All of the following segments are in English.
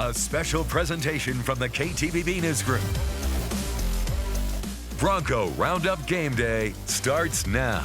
A special presentation from the KTVB Newsroom. Bronco Roundup Game Day starts now.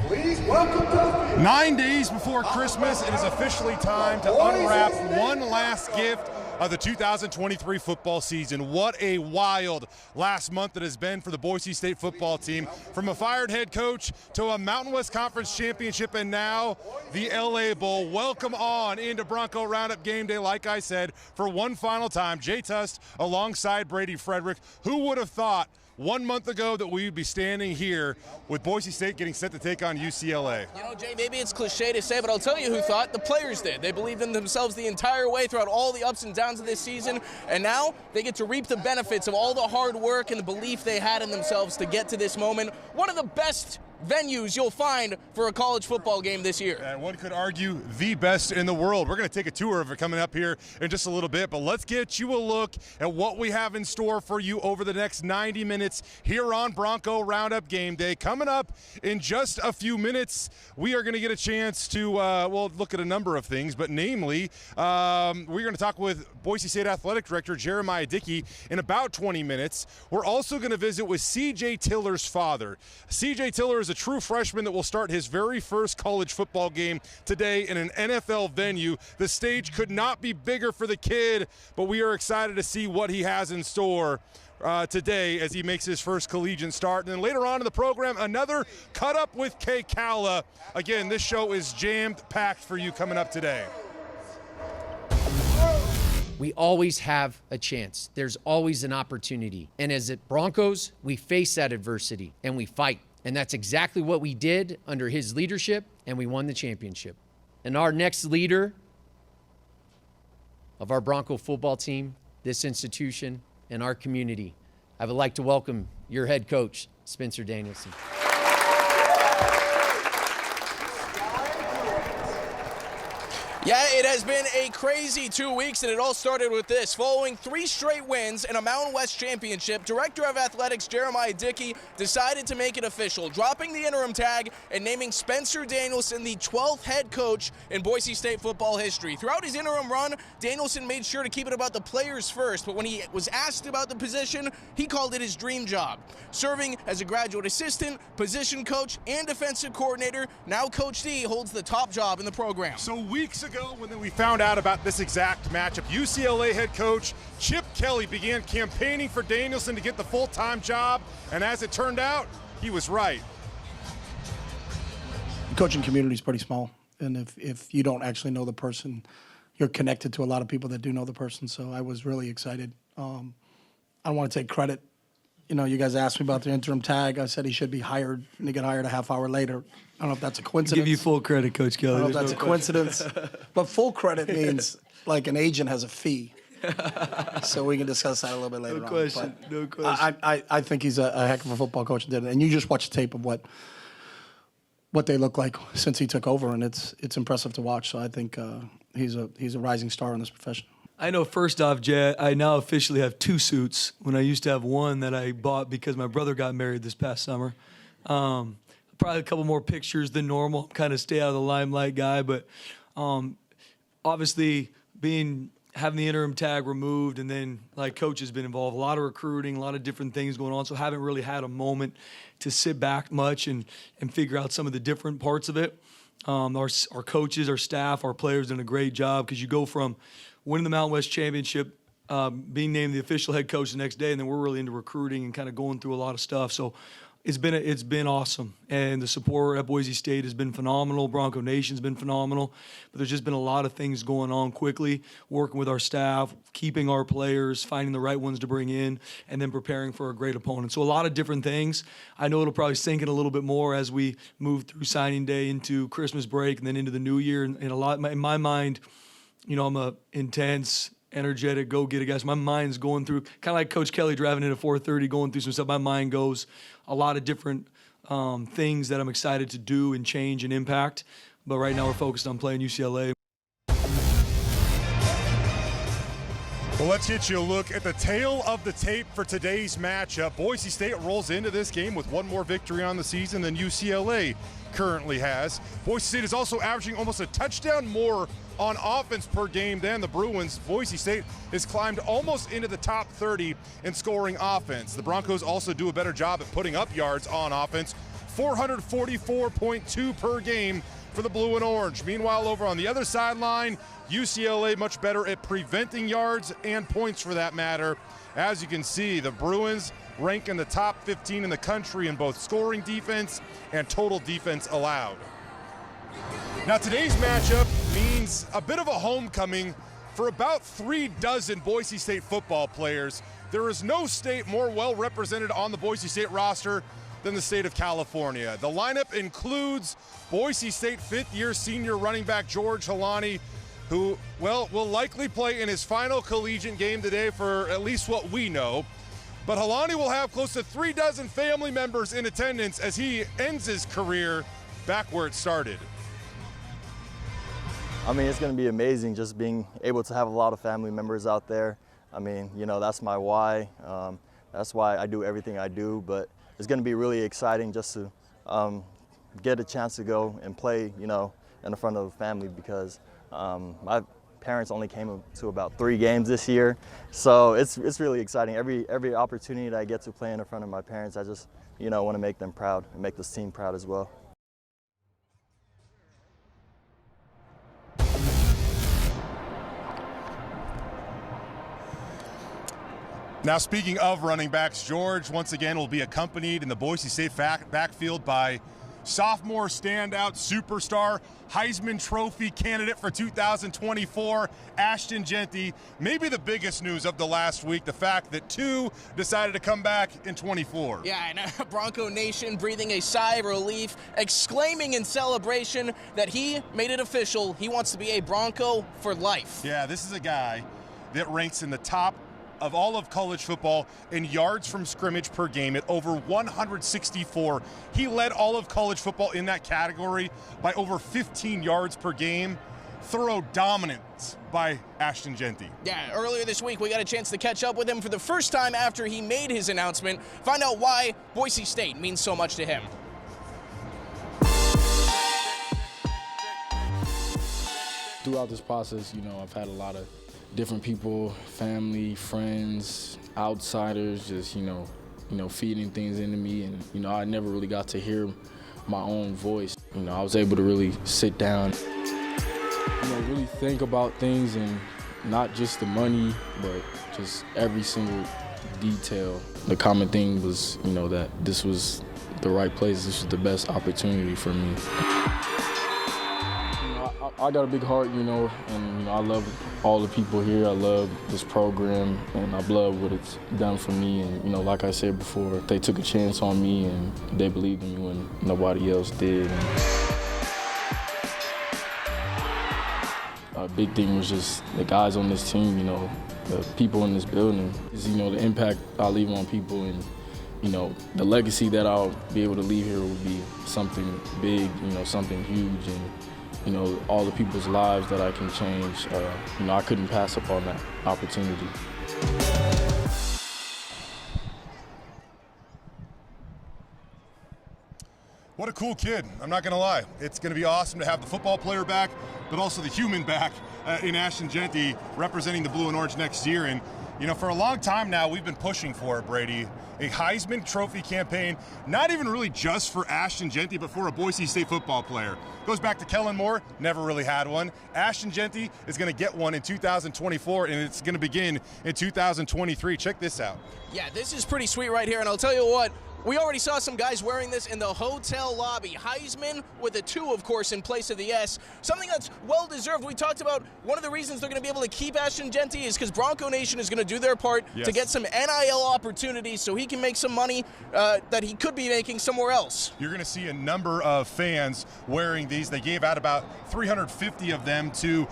Please welcome to 9 days before Christmas, it is officially time to unwrap one last gift of the 2023 football season. What a wild last month it has been for the Boise State football team. From a fired head coach to a Mountain West Conference championship and now the LA Bowl. Welcome on into Bronco Roundup Game Day, like I said, for one final time. Jay Tust alongside Brady, Frederick. Who would have thought 1 month ago that we would be standing here with Boise State getting set to take on UCLA? You know, Jay, maybe it's cliche to say, but I'll tell you who thought. The players did. They believed in themselves the entire way throughout all the ups and downs of this season, and now they get to reap the benefits of all the hard work and the belief they had in themselves to get to this moment. One of the best venues you'll find for a college football game this year. And one could argue the best in the world. We're going to take a tour of it coming up here in just a little bit, but let's get you a look at what we have in store for you over the next 90 minutes here on Bronco Roundup Game Day. Coming up in just a few minutes, we are going to get a chance to, look at a number of things, but namely, we're going to talk with Boise State Athletic Director Jeremiah Dickey in about 20 minutes. We're also going to visit with C.J. Tiller's father. C.J. Tiller is a true freshman that will start his very first college football game today in an NFL venue. The stage could not be bigger for the kid, but we are excited to see what he has in store today as he makes his first collegiate start. And then later on in the program, another cut up with Kay Calla. Again, this show is jammed-packed for you coming up today. We always have a chance. There's always an opportunity. And as at Broncos, we face that adversity and we fight. And that's exactly what we did under his leadership, and we won the championship. And our next leader of our Bronco football team, this institution, and our community, I would like to welcome your head coach, Spencer Danielson. Yeah, it has been a crazy 2 weeks, and it all started with this. Following 3 straight wins and a Mountain West championship, Director of Athletics Jeremiah Dickey decided to make it official, dropping the interim tag and naming Spencer Danielson the 12th head coach in Boise State football history. Throughout his interim run, Danielson made sure to keep it about the players first, but when he was asked about the position, he called it his dream job. Serving as a graduate assistant, position coach, and defensive coordinator, now Coach D holds the top job in the program. So weeks ago, when we found out about this exact matchup, UCLA head coach Chip Kelly began campaigning for Danielson to get the full-time job, and as it turned out, he was right. The coaching community is pretty small, and if you don't actually know the person, you're connected to a lot of people that do know the person, so I was really excited. I don't want to take credit. You know, you guys asked me about the interim tag. I said he should be hired, and he got hired a half hour later. I don't know if that's a coincidence. Give you full credit, Coach Kelly. I don't know if that's a coincidence. But full credit means like an agent has a fee. So we can discuss that a little bit later No on. question. But No question. I think he's a heck of a football coach. And you just watch the tape of what they look like since he took over, and it's impressive to watch. So I think he's a rising star in this profession. I know, first off, Jay, I now officially have 2 suits when I used to have one that I bought because my brother got married this past summer. Probably a couple more pictures than normal. Kind of stay out of the limelight guy, but obviously having the interim tag removed, and then like coach has been involved, a lot of recruiting, a lot of different things going on, so haven't really had a moment to sit back much and figure out some of the different parts of it. Our coaches, our staff, our players done a great job, because you go from winning the Mountain West championship, being named the official head coach the next day, and then we're really into recruiting and kind of going through a lot of stuff. So it's been awesome, and the support at Boise State has been phenomenal. Bronco Nation's been phenomenal, but there's just been a lot of things going on quickly, working with our staff, keeping our players, finding the right ones to bring in, and then preparing for a great opponent. So a lot of different things. I know it'll probably sink in a little bit more as we move through signing day into Christmas break and then into the new year. And a lot in my mind, you know, I'm a intense, energetic, go-get-it guy. So my mind's going through, kind of like Coach Kelly driving in at 4:30, going through some stuff. My mind goes a lot of different things that I'm excited to do and change and impact. But right now we're focused on playing UCLA. Well, let's get you a look at the tail of the tape for today's matchup. Boise State rolls into this game with one more victory on the season than UCLA currently has. Boise State is also averaging almost a touchdown more on offense per game than the Bruins. Boise State has climbed almost into the top 30 in scoring offense. The Broncos also do a better job at putting up yards on offense, 444.2 per game for the blue and orange. Meanwhile, over on the other sideline, UCLA much better at preventing yards and points for that matter. As you can see, the Bruins rank in the top 15 in the country in both scoring defense and total defense allowed. Now today's matchup means a bit of a homecoming for about 36 Boise State football players. There is no state more well represented on the Boise State roster than the state of California. The lineup includes Boise State fifth-year senior running back George Halani, who, well, will likely play in his final collegiate game today for at least what we know. But Halani will have close to 36 family members in attendance as he ends his career back where it started. I mean, it's going to be amazing just being able to have a lot of family members out there. I mean, you know, that's my why. That's why I do everything I do. But it's going to be really exciting just to get a chance to go and play, you know, in the front of the family because my parents only came to about 3 games this year. So it's really exciting. Every opportunity that I get to play in front of my parents, I just, you know, want to make them proud and make this team proud as well. Now, speaking of running backs, George once again will be accompanied in the Boise State backfield by sophomore standout superstar, Heisman Trophy candidate for 2024, Ashton Jeanty. Maybe the biggest news of the last week, the fact that 2 decided to come back in 24. Yeah, and Bronco Nation breathing a sigh of relief, exclaiming in celebration that he made it official. He wants to be a Bronco for life. Yeah, this is a guy that ranks in the top of all of college football in yards from scrimmage per game at over 164. He led all of college football in that category by over 15 yards per game. Thorough dominance by Ashton Jeanty. Yeah, earlier this week we got a chance to catch up with him for the first time after he made his announcement, find out why Boise State means so much to him. Throughout this process, you know, I've had a lot of different people, family, friends, outsiders, just, you know, feeding things into me. And, you know, I never really got to hear my own voice. You know, I was able to really sit down, you know, really think about things and not just the money, but just every single detail. The common thing was, you know, that this was the right place. This was the best opportunity for me. I got a big heart, you know, and you know, I love all the people here. I love this program, and I love what it's done for me. And you know, like I said before, they took a chance on me, and they believed in me when nobody else did. And a big thing was just the guys on this team, you know, the people in this building. Is, you know, the impact I leave on people, and you know, the legacy that I'll be able to leave here will be something big, you know, something huge, and you know, all the people's lives that I can change. You know, I couldn't pass up on that opportunity. What a cool kid, I'm not gonna lie. It's gonna be awesome to have the football player back, but also the human back in Ashton Jeanty representing the blue and orange next year. And you know, for a long time now, we've been pushing for it, Brady. A Heisman Trophy campaign, not even really just for Ashton Jeanty, but for a Boise State football player. Goes back to Kellen Moore, never really had one. Ashton Jeanty is going to get one in 2024, and it's going to begin in 2023. Check this out. Yeah, this is pretty sweet right here, and I'll tell you what, we already saw some guys wearing this in the hotel lobby. Heisman with a 2, of course, in place of the S. Something that's well-deserved. We talked about one of the reasons they're going to be able to keep Ashton Jeanty is because Bronco Nation is going to do their part to get some NIL opportunities so he can make some money that he could be making somewhere else. You're going to see a number of fans wearing these. They gave out about 350 of them to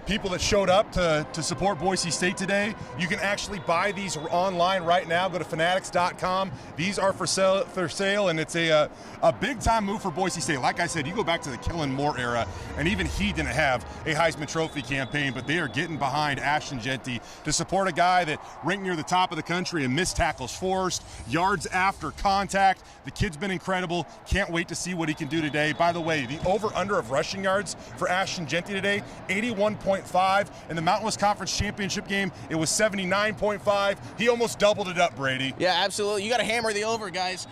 people that showed up to support Boise State today. You can actually buy these online right now. Go to fanatics.com. these are for sale, and it's a big-time move for Boise State. Like I said, you go back to the Kellen Moore era, and even he didn't have a Heisman Trophy campaign, but they are getting behind Ashton Jeanty to support a guy that ranked near the top of the country in missed tackles forced, yards after contact. The kid's been incredible. Can't wait to see what he can do today. By the way, the over-under of rushing yards for Ashton Jeanty today, 81.5. In the Mountain West Conference Championship game, it was 79.5. He almost doubled it up, Brady. Yeah, absolutely. You got to hammer the over, guys.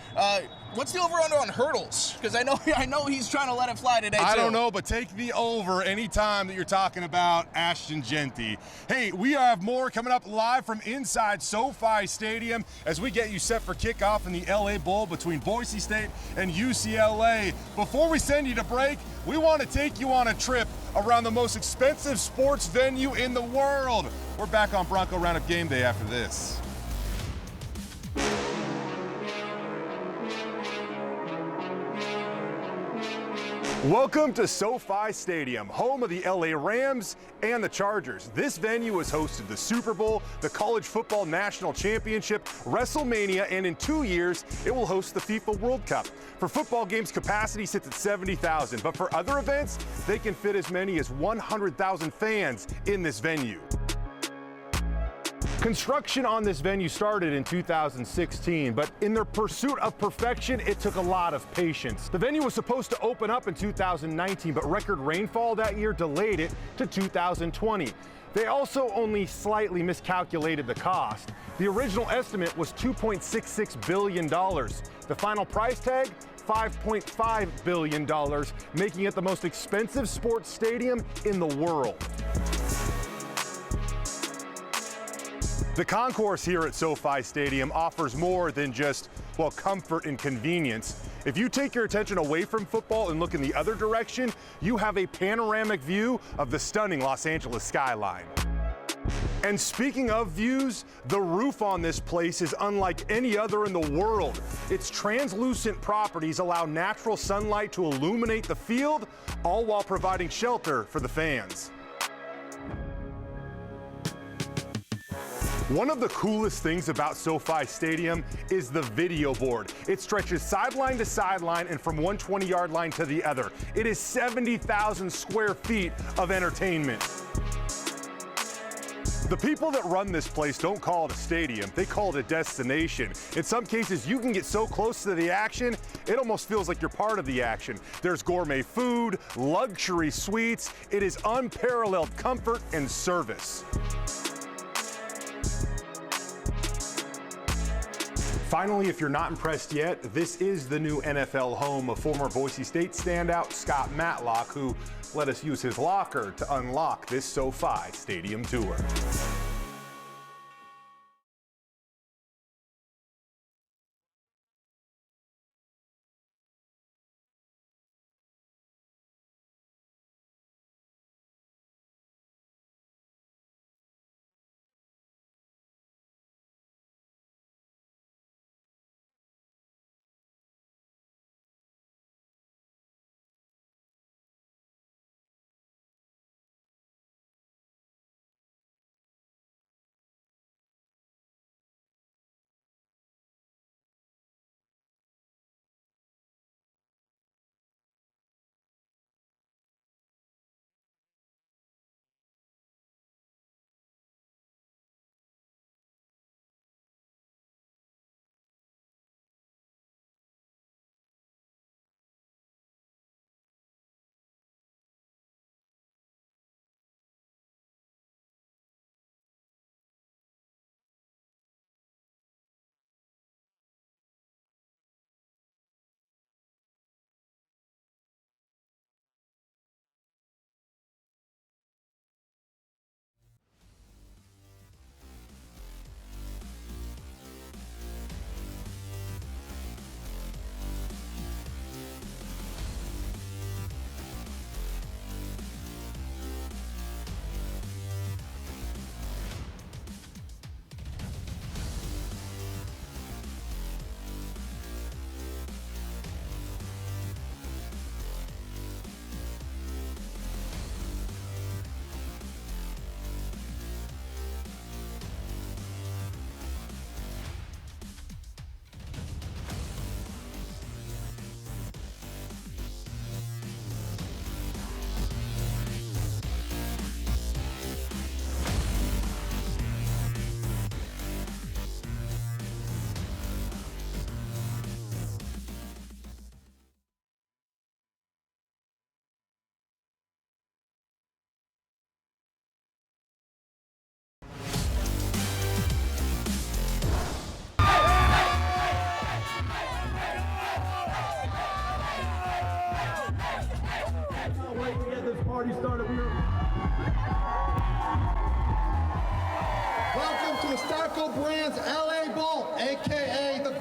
What's the over-under on hurdles? Because I know he's trying to let it fly today, too. I don't know, but take the over anytime that you're talking about Ashton Jeanty. Hey, we have more coming up live from inside SoFi Stadium as we get you set for kickoff in the LA Bowl between Boise State and UCLA. Before we send you to break, we want to take you on a trip around the most expensive sports venue in the world. We're back on Bronco Roundup Game Day after this. Welcome to SoFi Stadium, home of the LA Rams and the Chargers. This venue has hosted the Super Bowl, the College Football National Championship, WrestleMania, and in 2 years, it will host the FIFA World Cup. For football games, capacity sits at 70,000, but for other events, they can fit as many as 100,000 fans in this venue. Construction on this venue started in 2016, but in their pursuit of perfection, it took a lot of patience. The venue was supposed to open up in 2019, but record rainfall that year delayed it to 2020. They also only slightly miscalculated the cost. The original estimate was $2.66 billion. The final price tag, $5.5 billion, making it the most expensive sports stadium in the world. The concourse here at SoFi Stadium offers more than just, well, comfort and convenience. If you take your attention away from football and look in the other direction, you have a panoramic view of the stunning Los Angeles skyline. And speaking of views, the roof on this place is unlike any other in the world. Its translucent properties allow natural sunlight to illuminate the field, all while providing shelter for the fans. One of the coolest things about SoFi Stadium is the video board. It stretches sideline to sideline and from one 20-yard line to the other. It is 70,000 square feet of entertainment. The people that run this place don't call it a stadium, they call it a destination. In some cases, you can get so close to the action, it almost feels like you're part of the action. There's gourmet food, luxury suites. It is unparalleled comfort and service. Finally, if you're not impressed yet, this is the new NFL home of former Boise State standout Scott Matlock, who let us use his locker to unlock this SoFi Stadium tour.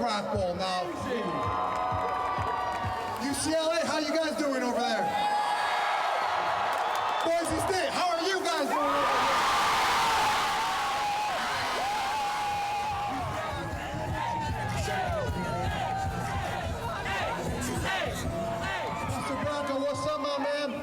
aircraft bowl. Now, UCLA, how you guys doing over there? Boise State, how are you guys doing over there? Mr. Bronco, what's up, my man?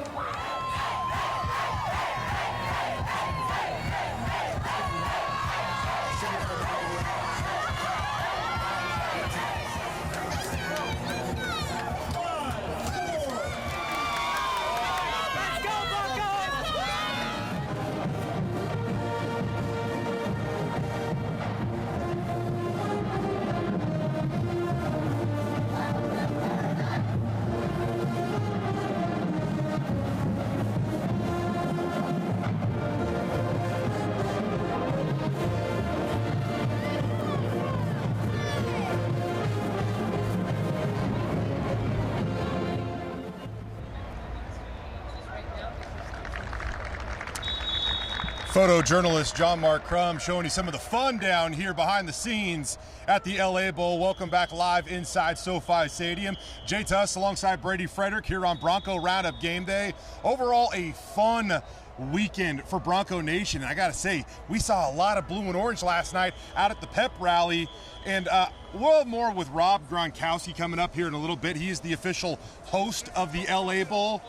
Photojournalist John Mark Crum showing you some of the fun down here behind the scenes at the LA Bowl. Welcome back live inside SoFi Stadium. Jay Tust alongside Brady Frederick here on Bronco Roundup Game Day. Overall, a fun weekend for Bronco Nation. And I gotta say, we saw a lot of blue and orange last night out at the pep rally. And we'll have more with Rob Gronkowski coming up here in a little bit. He is the official host of the LA Bowl.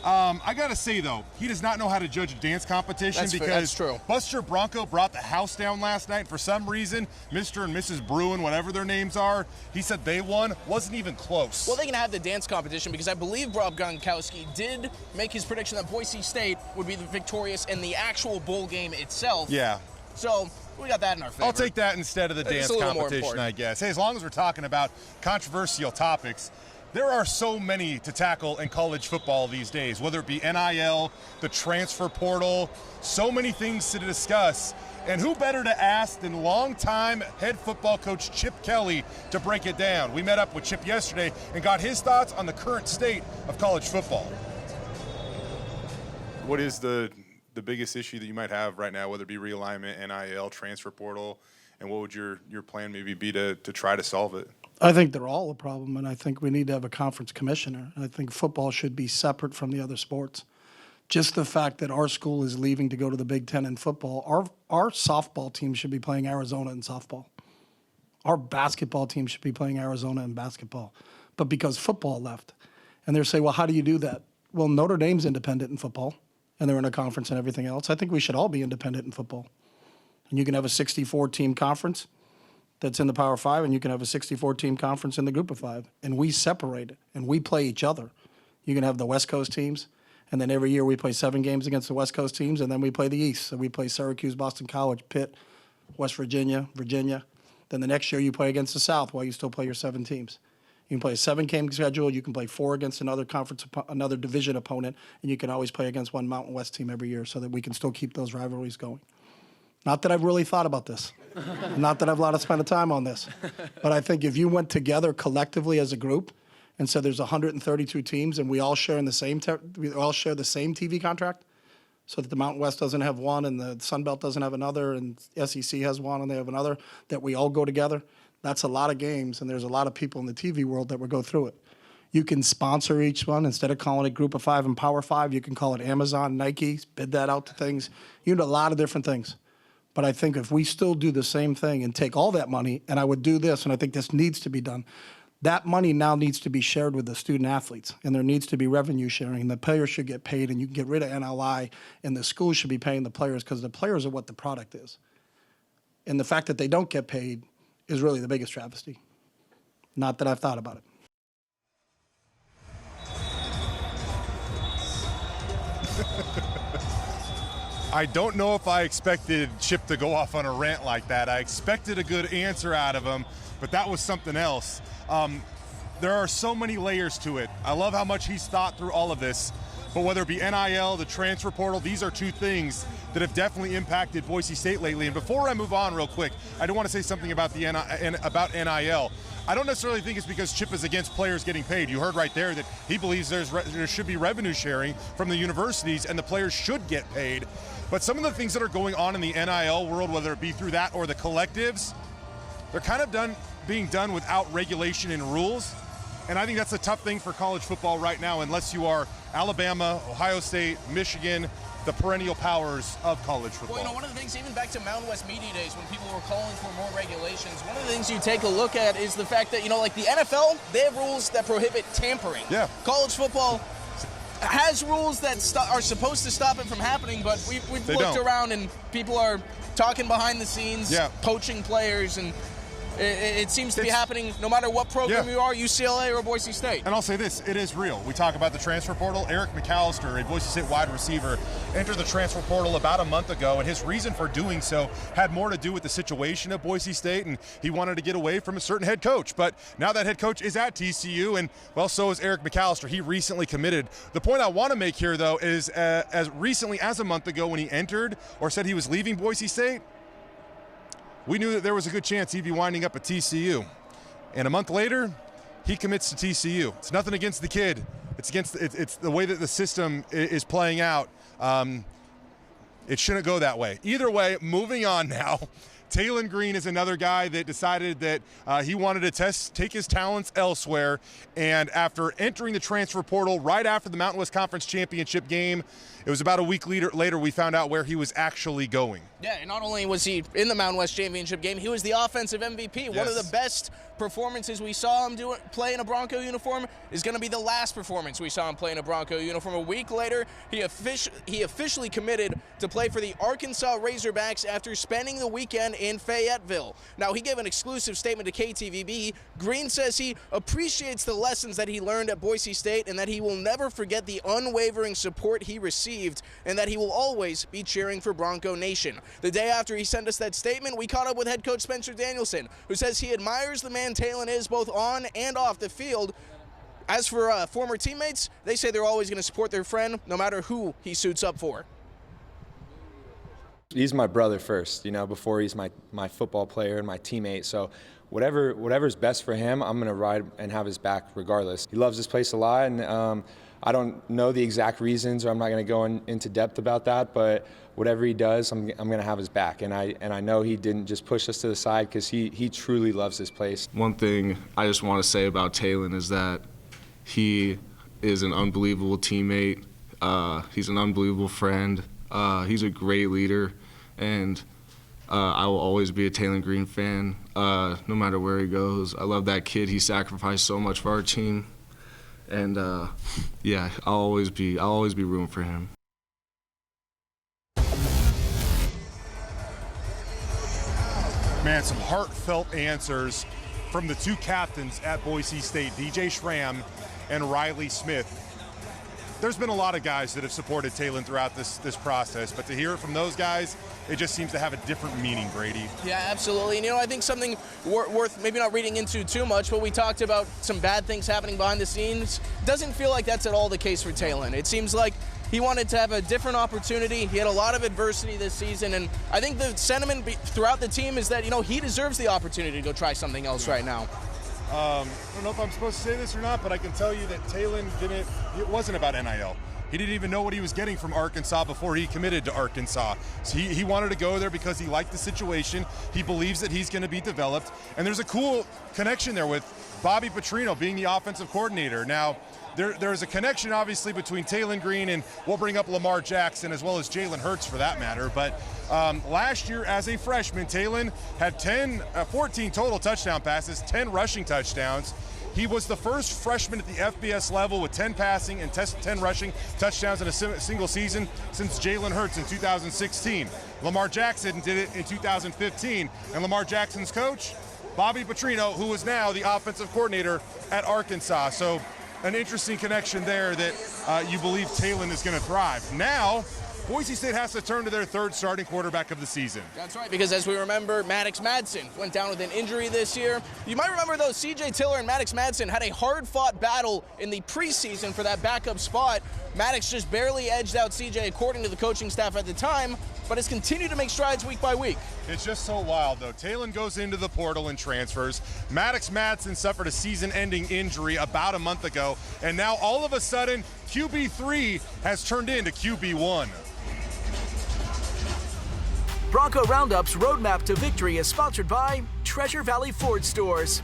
I gotta say though, he does not know how to judge a dance competition because Buster Bronco brought the house down last night. For some reason, Mr. and Mrs. Bruin, whatever their names are, he said they won. Wasn't even close. Well, they can have the dance competition because I believe Rob Gronkowski did make his prediction that Boise State would be the victorious in the actual bowl game itself. Yeah. So we got that in our favor. I'll take that instead of the dance competition, I guess. Hey, as long as we're talking about controversial topics, there are so many to tackle in college football these days, whether it be NIL, the transfer portal, so many things to discuss. And who better to ask than longtime head football coach Chip Kelly to break it down? We met up with Chip yesterday and got his thoughts on the current state of college football. What is the biggest issue that you might have right now, whether it be realignment, NIL, transfer portal, and what would your plan maybe be to try to solve it? I think they're all a problem, and I think we need to have a conference commissioner. I think football should be separate from the other sports. Just the fact that our school is leaving to go to the Big Ten in football, our softball team should be playing Arizona in softball. Our basketball team should be playing Arizona in basketball. But because football left, and they're saying, well, how do you do that? Well, Notre Dame's independent in football, and they're in a conference and everything else. I think we should all be independent in football. And you can have a 64-team conference that's in the Power Five, and you can have a 64-team conference in the Group of Five. And we separate it, and we play each other. You can have the West Coast teams, and then every year we play 7 games against the West Coast teams, and then we play the East. So we play Syracuse, Boston College, Pitt, West Virginia, Virginia. Then the next year you play against the South while you still play your 7 teams. You can play a 7-game schedule. You can play 4 against another conference, another division opponent, and you can always play against one Mountain West team every year so that we can still keep those rivalries going. Not that I've really thought about this. Not that I've a lot of spent time on this. But I think if you went together collectively as a group and said there's 132 teams and we all share the same TV contract, so that the Mountain West doesn't have one and the Sun Belt doesn't have another and SEC has one and they have another, that we all go together, that's a lot of games, and there's a lot of people in the TV world that would go through it. You can sponsor each one. Instead of calling it Group of 5 and Power 5, you can call it Amazon, Nike, bid that out to things. You do a lot of different things. But I think if we still do the same thing and take all that money, and I would do this, and I think this needs to be done, that money now needs to be shared with the student athletes, and there needs to be revenue sharing. The players should get paid, and you can get rid of NLI, and the schools should be paying the players because the players are what the product is. And the fact that they don't get paid is really the biggest travesty. Not that I've thought about it. I don't know if I expected Chip to go off on a rant like that. I expected a good answer out of him, but that was something else. There are so many layers to it. I love how much he's thought through all of this, but whether it be NIL, the transfer portal, these are 2 things that have definitely impacted Boise State lately. And before I move on real quick, I do want to say something about about NIL. I don't necessarily think it's because Chip is against players getting paid. You heard right there that he believes there should be revenue sharing from the universities and the players should get paid. But some of the things that are going on in the NIL world, whether it be through that or the collectives, they're kind of being done without regulation and rules. And I think that's a tough thing for college football right now, unless you are Alabama, Ohio State, Michigan, the perennial powers of college football. Well, one of the things, even back to Mountain West Media Days, when people were calling for more regulations, one of the things you take a look at is the fact that, like the NFL, they have rules that prohibit tampering. Yeah. College football has rules that are supposed to stop it from happening, but we've looked around and people are talking behind the scenes, poaching players, and it seems to be happening no matter what program you are, UCLA or Boise State. And I'll say this, it is real. We talk about the transfer portal. Eric McAllister, a Boise State wide receiver, entered the transfer portal about a month ago, and his reason for doing so had more to do with the situation at Boise State, and he wanted to get away from a certain head coach. But now that head coach is at TCU, and, well, so is Eric McAllister. He recently committed. The point I want to make here, though, is as recently as a month ago when he entered or said he was leaving Boise State, we knew that there was a good chance he'd be winding up at TCU. And a month later, he commits to TCU. It's nothing against the kid. It's the way that the system is playing out. It shouldn't go that way. Either way, moving on now. Taylen Green is another guy that decided that he wanted to take his talents elsewhere. And after entering the transfer portal right after the Mountain West Conference Championship game, it was about a week later we found out where he was actually going. Yeah, and not only was he in the Mountain West Championship game, he was the offensive MVP. Yes. One of the best performances we saw him play in a Bronco uniform is going to be the last performance we saw him play in a Bronco uniform. A week later, he officially committed to play for the Arkansas Razorbacks after spending the weekend in Fayetteville. Now, he gave an exclusive statement to KTVB. Green says he appreciates the lessons that he learned at Boise State and that he will never forget the unwavering support he received and that he will always be cheering for Bronco Nation. The day after he sent us that statement, we caught up with head coach Spencer Danielson, who says he admires the man Taylen is both on and off the field. As for former teammates, they say they're always going to support their friend no matter who he suits up for. He's my brother first, before he's my football player and my teammate. So whatever's best for him, I'm going to ride and have his back regardless. He loves this place a lot, and I don't know the exact reasons, or I'm not going to go into depth about that, but whatever he does, I'm going to have his back. And I know he didn't just push us to the side because he truly loves this place. One thing I just want to say about Taylen is that he is an unbelievable teammate. He's an unbelievable friend. He's a great leader, and I will always be a Taylen Green fan, no matter where he goes. I love that kid. He sacrificed so much for our team, and I'll always be rooting for him. Man, some heartfelt answers from the two captains at Boise State, DJ Schramm and Riley Smith. There's been a lot of guys that have supported Taylen throughout this process, but to hear it from those guys, it just seems to have a different meaning, Brady. Yeah, absolutely. And, I think something worth maybe not reading into too much, but we talked about some bad things happening behind the scenes. Doesn't feel like that's at all the case for Taylen. It seems like he wanted to have a different opportunity. He had a lot of adversity this season, and I think the sentiment throughout the team is that, he deserves the opportunity to go try something else right now. I don't know if I'm supposed to say this or not, but I can tell you that Taylen it wasn't about NIL. He didn't even know what he was getting from Arkansas before he committed to Arkansas. So he wanted to go there because he liked the situation. He believes that he's going to be developed. And there's a cool connection there with Bobby Petrino being the offensive coordinator. Now, there's a connection, obviously, between Taylen Green and we'll bring up Lamar Jackson as well as Jalen Hurts for that matter. But last year as a freshman, Taylen had 14 total touchdown passes, 10 rushing touchdowns. He was the first freshman at the FBS level with 10 passing and 10 rushing touchdowns in a single season since Jalen Hurts in 2016. Lamar Jackson did it in 2015. And Lamar Jackson's coach, Bobby Petrino, who is now the offensive coordinator at Arkansas. So an interesting connection there that you believe Taylen is going to thrive. Now, Boise State has to turn to their third starting quarterback of the season. That's right, because as we remember, Maddox Madsen went down with an injury this year. You might remember, though, C.J. Tiller and Maddox Madsen had a hard-fought battle in the preseason for that backup spot. Maddox just barely edged out C.J. according to the coaching staff at the time, but has continued to make strides week by week. It's just so wild, though. Taylen goes into the portal and transfers. Maddox Madsen suffered a season-ending injury about a month ago, and now all of a sudden, QB3 has turned into QB1. Bronco Roundup's Roadmap to Victory is sponsored by Treasure Valley Ford stores.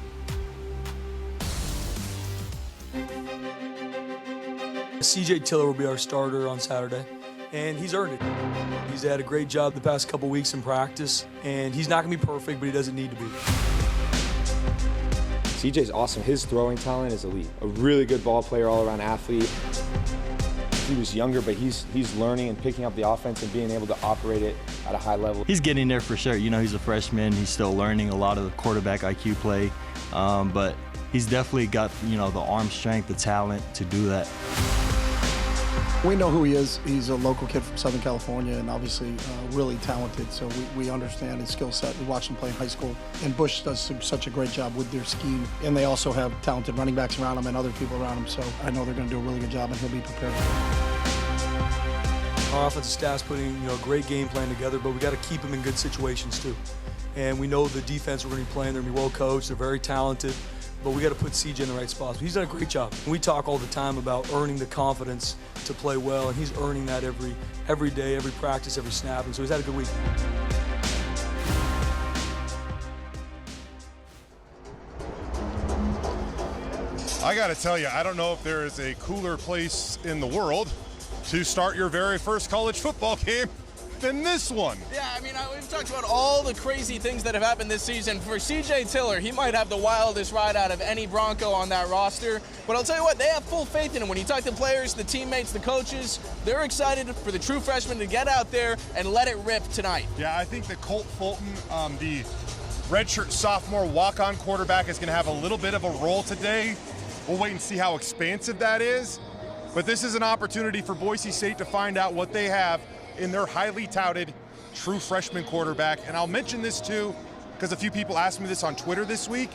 CJ Tiller will be our starter on Saturday, and he's earned it. He's had a great job the past couple weeks in practice, and he's not going to be perfect, but he doesn't need to be. CJ's awesome. His throwing talent is elite. A really good ball player, all-around athlete. He was younger, but he's learning and picking up the offense and being able to operate it at a high level. He's getting there for sure. You know, he's a freshman. He's still learning a lot of the quarterback IQ play, but he's definitely got, you know, the arm strength, the talent to do that. We know who he is. He's a local kid from Southern California and obviously really talented, so we understand his skill set. We watched him play in high school, and Bush does such a great job with their scheme. And they also have talented running backs around him and other people around him, so I know they're going to do a really good job, and he'll be prepared. Our offensive staff's putting, you know, a great game plan together, but we got to keep them in good situations too. And we know the defense we're going to be playing, they're going to be well coached, they're very talented, but we got to put CJ in the right spots. He's done a great job. We talk all the time about earning the confidence to play well, and he's earning that every day, every practice, every snap, and so he's had a good week. I got to tell you, I don't know if there is a cooler place in the world to start your very first college football game than this one. Yeah, I mean, we've talked about all the crazy things that have happened this season. For CJ Tiller, he might have the wildest ride out of any Bronco on that roster. But I'll tell you what, they have full faith in him. When you talk to players, the teammates, the coaches, they're excited for the true freshman to get out there and let it rip tonight. Yeah, I think that Colt Fulton, the redshirt sophomore walk-on quarterback, is going to have a little bit of a role today. We'll wait and see how expansive that is. But this is an opportunity for Boise State to find out what they have in their highly touted true freshman quarterback. And I'll mention this too, because a few people asked me this on Twitter this week.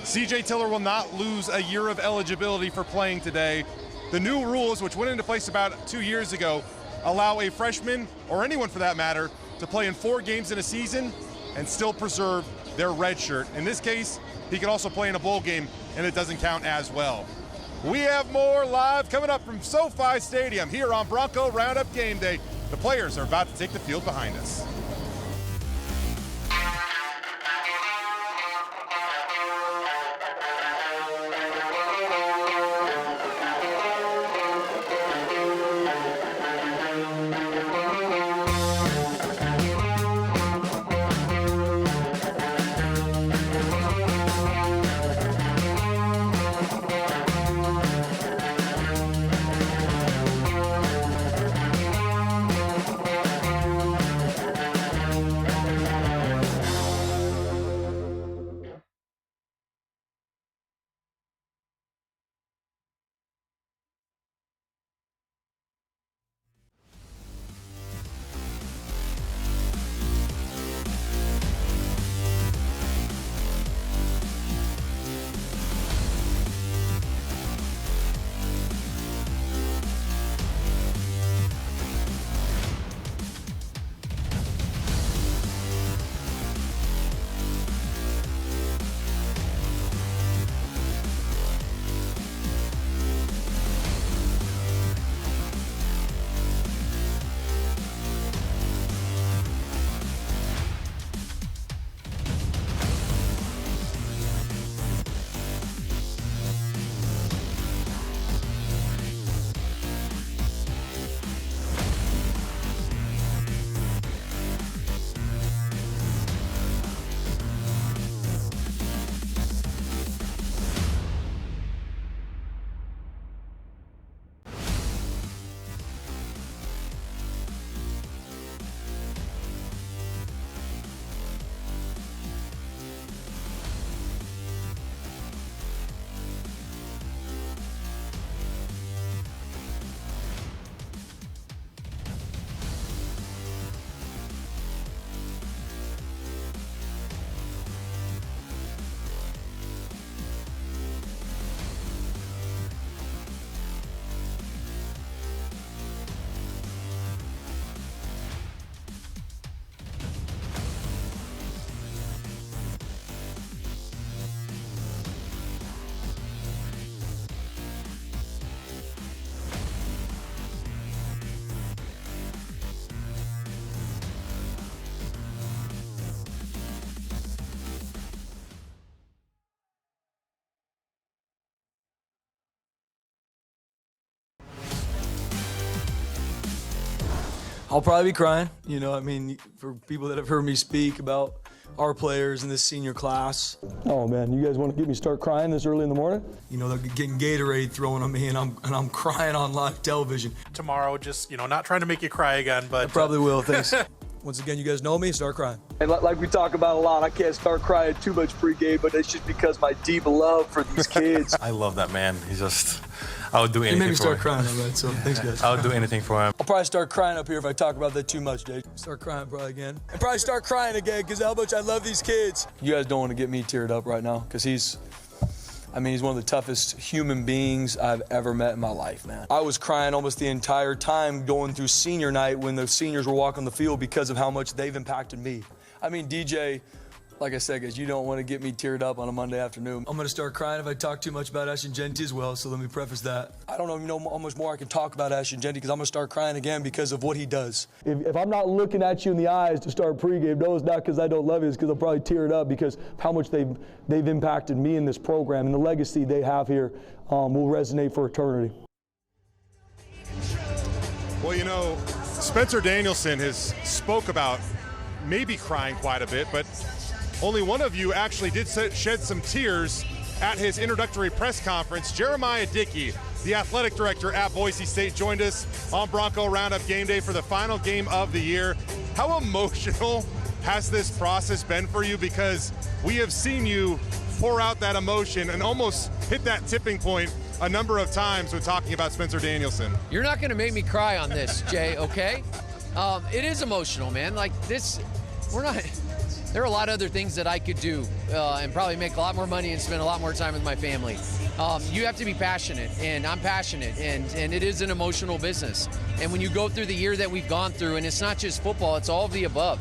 CJ Tiller will not lose a year of eligibility for playing today. The new rules, which went into place about 2 years ago, allow a freshman, or anyone for that matter, to play in 4 games in a season and still preserve their red shirt. In this case, he can also play in a bowl game, and it doesn't count as well. We have more live coming up from SoFi Stadium here on Bronco Roundup Game Day. The players are about to take the field behind us. I'll probably be crying. You know, I mean, for people that have heard me speak about our players in this senior class. Oh man, you guys want to get me start crying this early in the morning? You know, they're getting Gatorade thrown on me, and I'm crying on live television. Tomorrow, just, you know, not trying to make you cry again, but I probably will. Thanks. Once again, you guys know me, start crying. And like we talk about a lot, I can't start crying too much pregame, but it's just because my deep love for these kids. I love that man. He's just, I would do anything for him. He made me start crying on that, so thanks, guys. I would do anything for him. I'll probably start crying up here if I talk about that too much, Jake. Start crying probably again. And probably start crying again because how much I love these kids. You guys don't want to get me teared up right now because he's one of the toughest human beings I've ever met in my life, man. I was crying almost the entire time going through senior night when the seniors were walking the field because of how much they've impacted me. I mean, DJ, like I said, guys, you don't want to get me teared up on a Monday afternoon. I'm going to start crying if I talk too much about Ashton Genty as well, so let me preface that. I don't even know how much more I can talk about Ashton Genty because I'm going to start crying again because of what he does. If I'm not looking at you in the eyes to start pregame, no, it's not because I don't love you. It's because I'll probably tear it up because of how much they've impacted me in this program, and the legacy they have here will resonate for eternity. Well, you know, Spencer Danielson has spoke about maybe crying quite a bit, but only one of you actually did shed some tears at his introductory press conference. Jeremiah Dickey, the athletic director at Boise State, joined us on Bronco Roundup game day for the final game of the year. How emotional has this process been for you? Because we have seen you pour out that emotion and almost hit that tipping point a number of times when talking about Spencer Danielson. You're not going to make me cry on this, Jay, okay? It is emotional, man. Like this, there are a lot of other things that I could do and probably make a lot more money and spend a lot more time with my family. You have to be passionate, and I'm passionate, and it is an emotional business. And when you go through the year that we've gone through, and it's not just football, it's all of the above.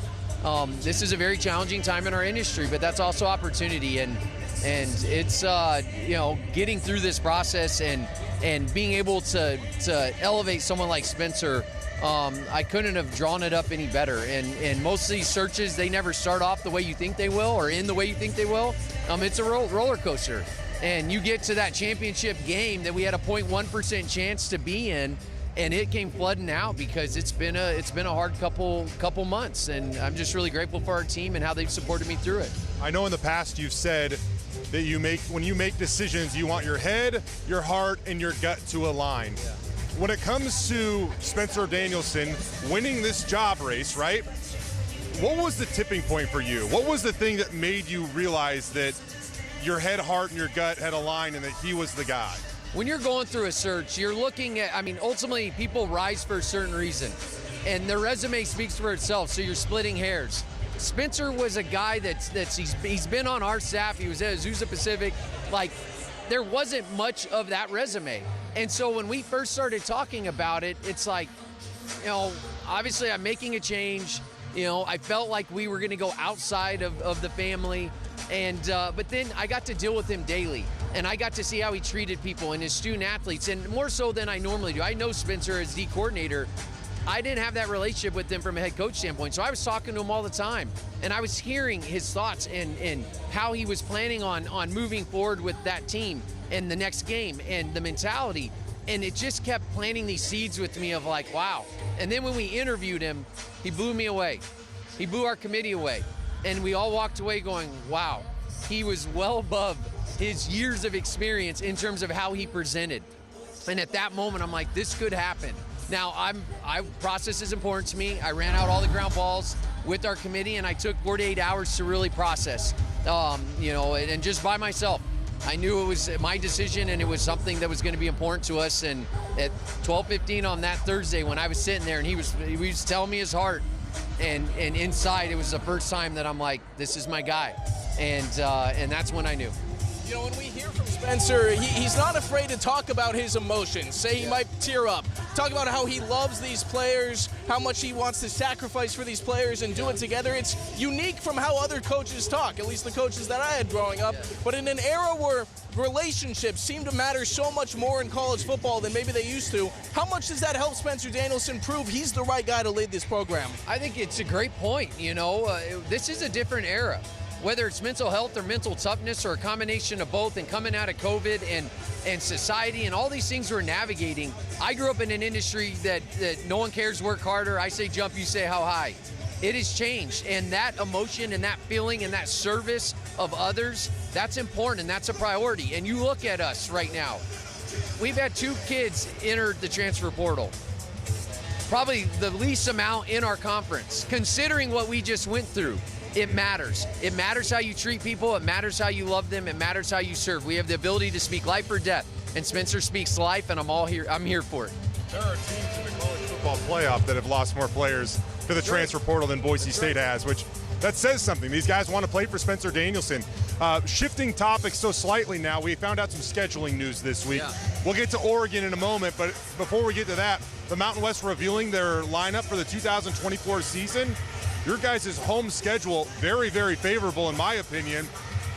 This is a very challenging time in our industry, but that's also opportunity, and it's you know, getting through this process and being able to elevate someone like Spencer. I couldn't have drawn it up any better. And most of these searches, they never start off the way you think they will or in the way you think they will. It's a roller coaster. And you get to that championship game that we had a 0.1% chance to be in, and it came flooding out because it's been a hard couple months. And I'm just really grateful for our team and how they've supported me through it. I know in the past you've said that when you make decisions, you want your head, your heart, and your gut to align. Yeah. When it comes to Spencer Danielson winning this job race, right? What was the tipping point for you? What was the thing that made you realize that your head, heart, and your gut had aligned and that he was the guy? When you're going through a search, you're looking at, ultimately people rise for a certain reason, and their resume speaks for itself, so you're splitting hairs. Spencer was a guy he's been on our staff. He was at Azusa Pacific. Like, there wasn't much of that resume. And so when we first started talking about it, it's like, you know, obviously I'm making a change. You know, I felt like we were going to go outside of the family. And but then I got to deal with him daily. And I got to see how he treated people and his student athletes, and more so than I normally do. I know Spencer as D coordinator. I didn't have that relationship with him from a head coach standpoint, so I was talking to him all the time, and I was hearing his thoughts and how he was planning on moving forward with that team and the next game and the mentality, and it just kept planting these seeds with me of like, wow. And then when we interviewed him, he blew me away. He blew our committee away, and we all walked away going, wow. He was well above his years of experience in terms of how he presented, and at that moment, I'm like, this could happen. Now, process is important to me. I ran out all the ground balls with our committee, and I took 48 hours to really process, you know, and just by myself. I knew it was my decision, and it was something that was going to be important to us. And at 12:15 on that Thursday, when I was sitting there, and he was telling me his heart, and inside, it was the first time that I'm like, this is my guy, and that's when I knew. You know, when we hear from Spencer, he's not afraid to talk about his emotions. Say he might tear up. Talk about how he loves these players, how much he wants to sacrifice for these players and do it together. It's unique from how other coaches talk, at least the coaches that I had growing up. But in an era where relationships seem to matter so much more in college football than maybe they used to, how much does that help Spencer Danielson prove he's the right guy to lead this program? I think it's a great point. You know, this is a different era. whether it's mental health or mental toughness or a combination of both, and coming out of COVID and society and all these things we're navigating. I grew up in an industry that no one cares, work harder. I say jump, you say how high. It has changed, and that emotion and that feeling and that service of others, that's important and that's a priority. And you look at us right now. We've had 2 kids enter the transfer portal. Probably the least amount in our conference. Considering what we just went through, it matters. It matters how you treat people. It matters how you love them. It matters how you serve. We have the ability to speak life or death, and Spencer speaks life, and I'm here for it. There are teams in the college football playoff that have lost more players to the transfer portal than Boise State has, which that says something. These guys want to play for Spencer Danielson. Shifting topics so slightly now, we found out some scheduling news this week. Yeah. We'll get to Oregon in a moment, but before we get to that, the Mountain West revealing their lineup for the 2024 season. Your guys' home schedule, very, very favorable in my opinion.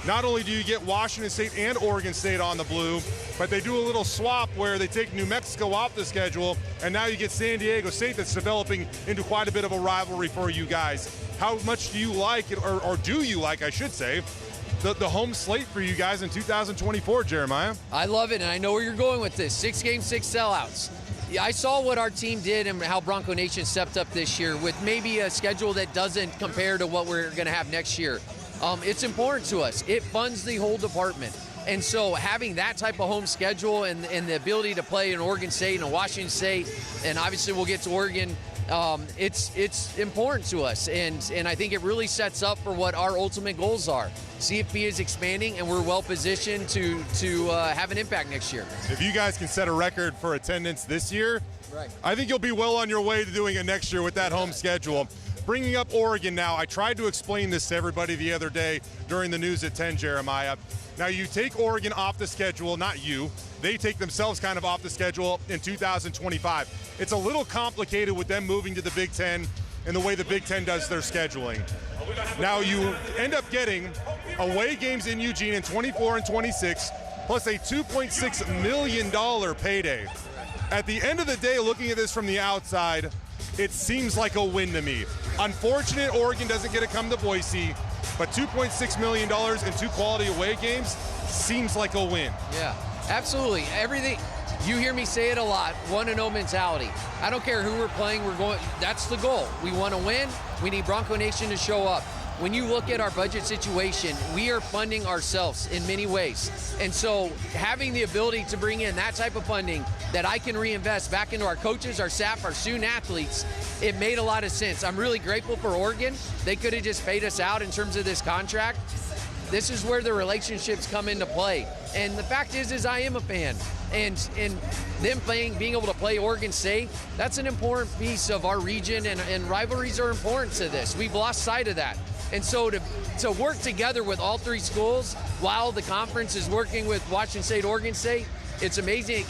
Not only do you get Washington State and Oregon State on the blue, but they do a little swap where they take New Mexico off the schedule, and now you get San Diego State that's developing into quite a bit of a rivalry for you guys. How much do you like, or do you like, I should say, the home slate for you guys in 2024, Jeremiah? I love it, and I know where you're going with this. 6 games, 6 sellouts. Yeah, I saw what our team did and how Bronco Nation stepped up this year with maybe a schedule that doesn't compare to what we're going to have next year. It's important to us. It funds the whole department. And so having that type of home schedule and the ability to play in Oregon State and Washington State, and obviously we'll get to Oregon, it's important to us. And I think it really sets up for what our ultimate goals are. CFP is expanding, and we're well positioned to have an impact next year. If you guys can set a record for attendance this year, right, I think you'll be well on your way to doing it next year with that home schedule. Bringing up Oregon now, I tried to explain this to everybody the other day during the News at 10, Jeremiah. Now you take Oregon off the schedule, not you. They take themselves kind of off the schedule in 2025. It's a little complicated with them moving to the Big Ten and the way the Big Ten does their scheduling. Now you end up getting away games in Eugene in 24 and 26, plus a $2.6 million payday. At the end of the day, looking at this from the outside, it seems like a win to me. Unfortunate Oregon doesn't get to come to Boise, but $2.6 million in 2 quality away games seems like a win. Yeah, absolutely. Everything, you hear me say it a lot, 1-0 mentality. I don't care who we're playing, we're going, that's the goal. We want to win, we need Bronco Nation to show up. When you look at our budget situation, we are funding ourselves in many ways. And so having the ability to bring in that type of funding that I can reinvest back into our coaches, our staff, our student athletes, it made a lot of sense. I'm really grateful for Oregon. They could have just paid us out in terms of this contract. This is where the relationships come into play. And the fact is I am a fan. And them being able to play Oregon State, that's an important piece of our region, and rivalries are important to this. We've lost sight of that. And so to work together with all 3 schools while the conference is working with Washington State, Oregon State, it's amazing it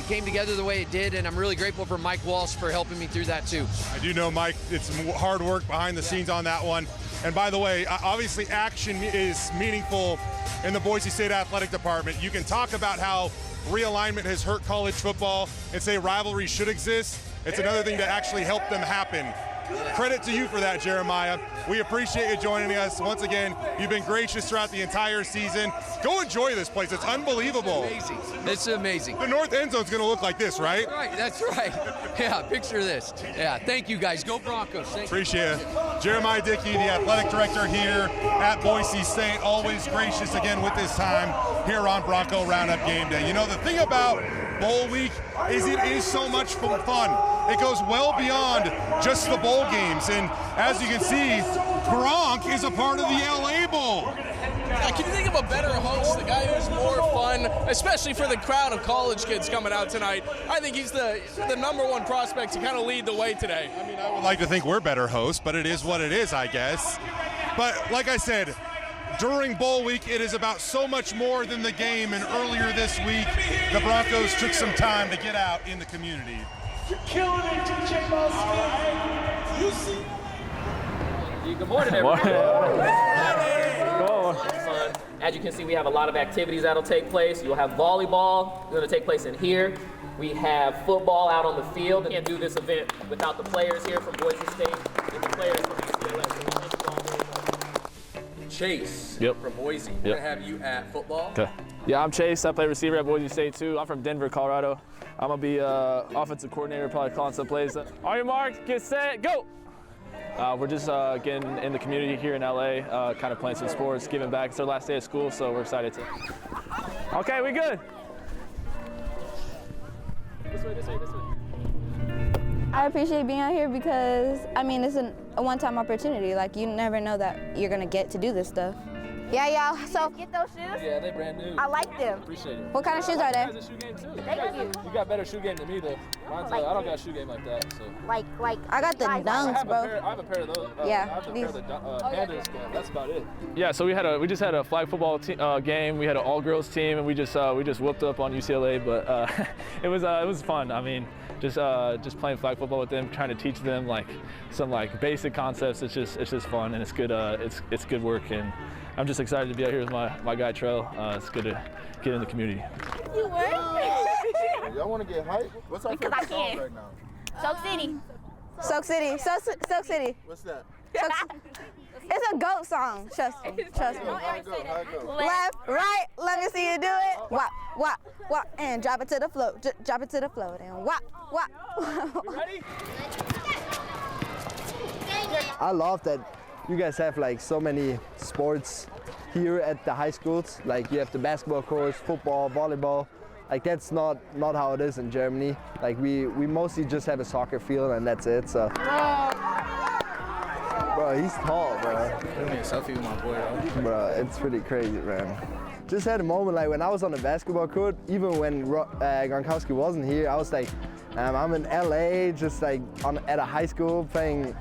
came together the way it did, and I'm really grateful for Mike Walsh for helping me through that too. I do know, Mike, it's hard work behind the scenes on that one. And by the way, obviously action is meaningful in the Boise State Athletic Department. You can talk about how realignment has hurt college football and say rivalries should exist. It's another thing to actually help them happen. Credit to you for that, Jeremiah. We appreciate you joining us. Once again, you've been gracious throughout the entire season. Go enjoy this place. It's unbelievable. It's amazing. It's amazing. The north end zone's going to look like this, right? That's right. Yeah, picture this. Yeah, thank you, guys. Go Broncos. Appreciate it. Jeremiah Dickey, the athletic director here at Boise State, always gracious again with this time here on Bronco Roundup Game Day. You know, the thing about Bowl Week is it is so much fun. It goes well beyond just the bowl games. And as you can see, Gronk is a part of the LA Bowl. Can you think of a better host, the guy who's more fun, especially for the crowd of college kids coming out tonight? I think he's the #1 prospect to kind of lead the way today. I mean, I would like to think we're better hosts, but it is what it is, I guess. But like I said, during Bowl Week, it is about so much more than the game. And earlier this week, the Broncos took some time to get out in the community. You're killing it, DJ Mosky. You see? Good morning, everyone. Good morning. Fun. As you can see, we have a lot of activities that'll take place. You'll have volleyball going to take place in here. We have football out on the field. We can't do this event without the players here from Boise State and the players from UCLA. Chase Yep. from Boise. We're going to have you at football. Okay. Yeah, I'm Chase. I play receiver at Boise State too. I'm from Denver, Colorado. I'm going to be offensive coordinator, probably calling some plays. On your marks, get set, go! We're just getting in the community here in LA, kind of playing some sports, giving back. It's our last day of school, so we're excited to. Okay, we good. This way, this way, this way. I appreciate being out here because, I mean, it's a one-time opportunity. Like, you never know that you're going to get to do this stuff. Yeah, y'all. So get those shoes. Yeah, they brand new. I like them. Appreciate it. What kind of shoes are they? You guys have a shoe game too. Thank you. You got better shoe game than me though. Mine's, I don't got a shoe game like that. So. Like I got the dunks, bro. I have a pair of those. Yeah. I have a pair of the Pandas, but that's about it. Yeah, so we just had a flag football game. We had an all-girls team, and we just whooped up on UCLA. But it was fun. I mean, just playing flag football with them, trying to teach them like some like basic concepts. It's just fun, and it's good. It's good work, and I'm just excited to be out here with my guy Trell. It's good to get in the community. You work? Y'all want to get hype? What's our favorite song right now? Soak City. Soak City. Soak City. What's that? It's a GOAT song. Trust me. Trust me. How it go? Left, right. Let me see you do it. Wop, wop, wop, and drop it to the floor. Drop it to the floor. And wop, wop. You ready? I love that you guys have like so many sports here at the high schools. Like you have the basketball courts, football, volleyball. Like that's not how it is in Germany. Like we mostly just have a soccer field and that's it. So. Bro, he's tall, bro. Give me a selfie with my boy, though. Bro, it's pretty crazy, man. Just had a moment like when I was on the basketball court, even when Gronkowski wasn't here, I was like, I'm in LA, just like at a high school playing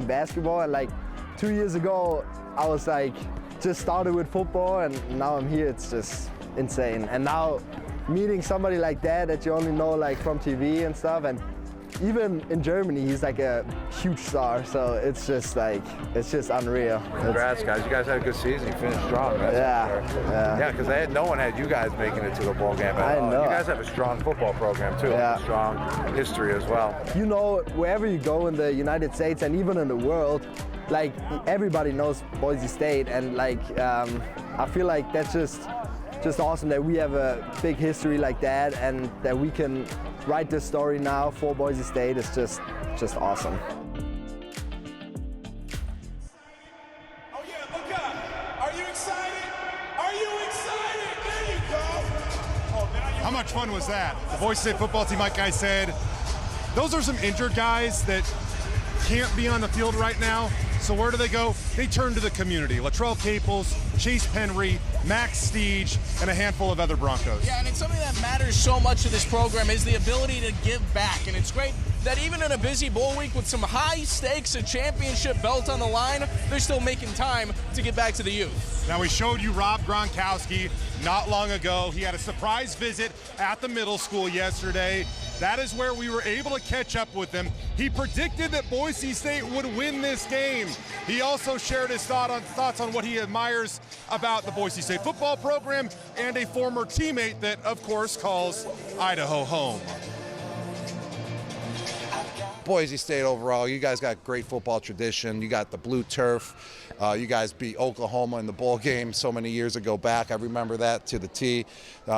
basketball, and like 2 years ago, I was like, just started with football, and now I'm here. It's just insane. And now meeting somebody like that you only know like from TV and stuff, and even in Germany, he's like a huge star. So it's just unreal. Congrats, guys. You guys had a good season. You finished strong, right? Yeah, because no one had you guys making it to the bowl game at all. know. You guys have a strong football program too. Yeah. A strong history as well. You know, wherever you go in the United States and even in the world, like everybody knows Boise State, and like I feel like that's just awesome that we have a big history like that, and that we can write this story now for Boise State. Is just awesome. Oh yeah, look up. Are you excited? Are you excited? There you go. Oh, now you. How much fun was that? The Boise State football team, like I said, those are some injured guys that can't be on the field right now. So where do they go? They turn to the community. Latrell Caples, Chase Penry, Max Steege, and a handful of other Broncos. Yeah, and it's something that matters so much to this program is the ability to give back. And it's great that even in a busy bowl week with some high stakes, a championship belt on the line, they're still making time to get back to the youth. Now, we showed you Rob Gronkowski not long ago. He had a surprise visit at the middle school yesterday. That is where we were able to catch up with him. He predicted that Boise State would win this game. He also shared his thoughts on what he admires about the Boise State football program and a former teammate that, of course, calls Idaho home. Boise State overall, you guys got great football tradition. You got the blue turf. You guys beat Oklahoma in the bowl game so many years ago back. I remember that to the T.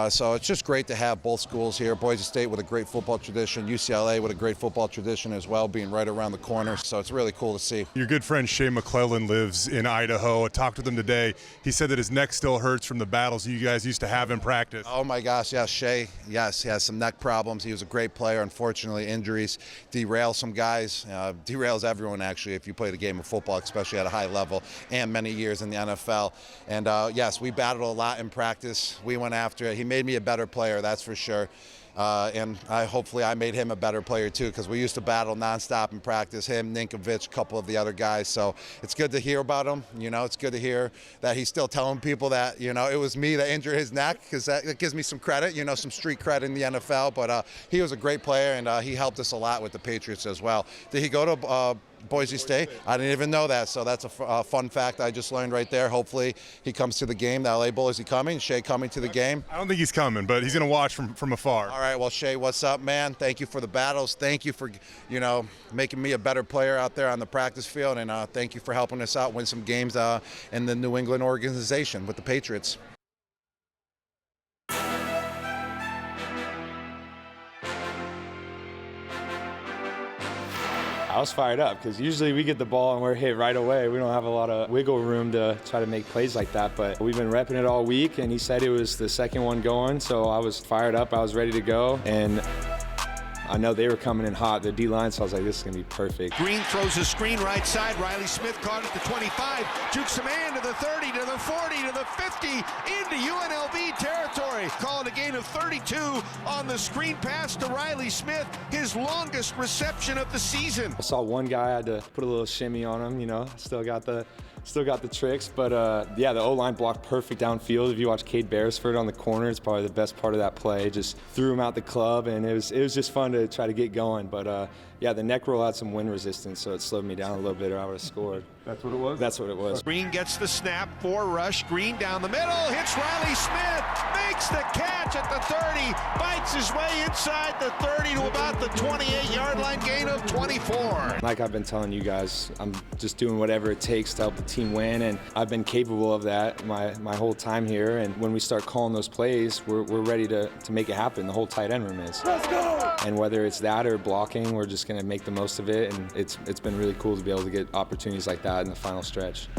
So it's just great to have both schools here. Boise State with a great football tradition, UCLA with a great football tradition as well, being right around the corner. So it's really cool to see. Your good friend Shea McClellan lives in Idaho. I talked with him today. He said that his neck still hurts from the battles you guys used to have in practice. Oh my gosh, yes, Shea. Yes, he has some neck problems. He was a great player. Unfortunately, injuries derail some guys. Derails everyone, actually, if you play the game of football, especially at a high level, and many years in the NFL. And yes, we battled a lot in practice. We went after it. He made me a better player, that's for sure. And hopefully I made him a better player too, because we used to battle nonstop in practice, him, Ninkovich, a couple of the other guys. So it's good to hear about him. You know, it's good to hear that he's still telling people that, you know, it was me that injured his neck, because that gives me some credit, you know, some street credit in the NFL. But he was a great player, and he helped us a lot with the Patriots as well. Did he go to Boise State. I didn't even know that, so that's a fun fact I just learned right there. Hopefully he comes to the game. The LA Bull, is he coming? Shea coming to the game? I don't think he's coming, but he's going to watch from afar. All right, well, Shea, what's up, man? Thank you for the battles. Thank you for, making me a better player out there on the practice field, and thank you for helping us out win some games in the New England organization with the Patriots. I was fired up because usually we get the ball and we're hit right away. We don't have a lot of wiggle room to try to make plays like that, but we've been repping it all week, and he said it was the second one going, so I was fired up. I was ready to go, and I know they were coming in hot, the D-line, so I was like, this is going to be perfect. Green throws a screen right side. Riley Smith caught at the 25, jukes a man to the 30, to the 40, to the 50, into UNLV territory. Called a gain of 32 on the screen pass to Riley Smith, his longest reception of the season. I saw one guy, I had to put a little shimmy on him, still got the tricks, but yeah, the O-line blocked perfect downfield. If you watch Cade Beresford on the corner, it's probably the best part of that play. Just threw him out the club, and it was just fun to try to get going. But yeah, the neck roll had some wind resistance, so it slowed me down a little bit, or I would have scored. That's what it was? That's what it was. Green gets the snap, 4 rush, Green down the middle, hits Riley Smith, makes the catch at the 30, bites his way inside the 30 to about the 28-yard line, gain of 24. Like I've been telling you guys, I'm just doing whatever it takes to help the team win, and I've been capable of that my whole time here, and when we start calling those plays, we're ready to make it happen. The whole tight end room is. Let's go! And whether it's that or blocking, we're just going to make the most of it, and it's been really cool to be able to get opportunities like that in the final stretch.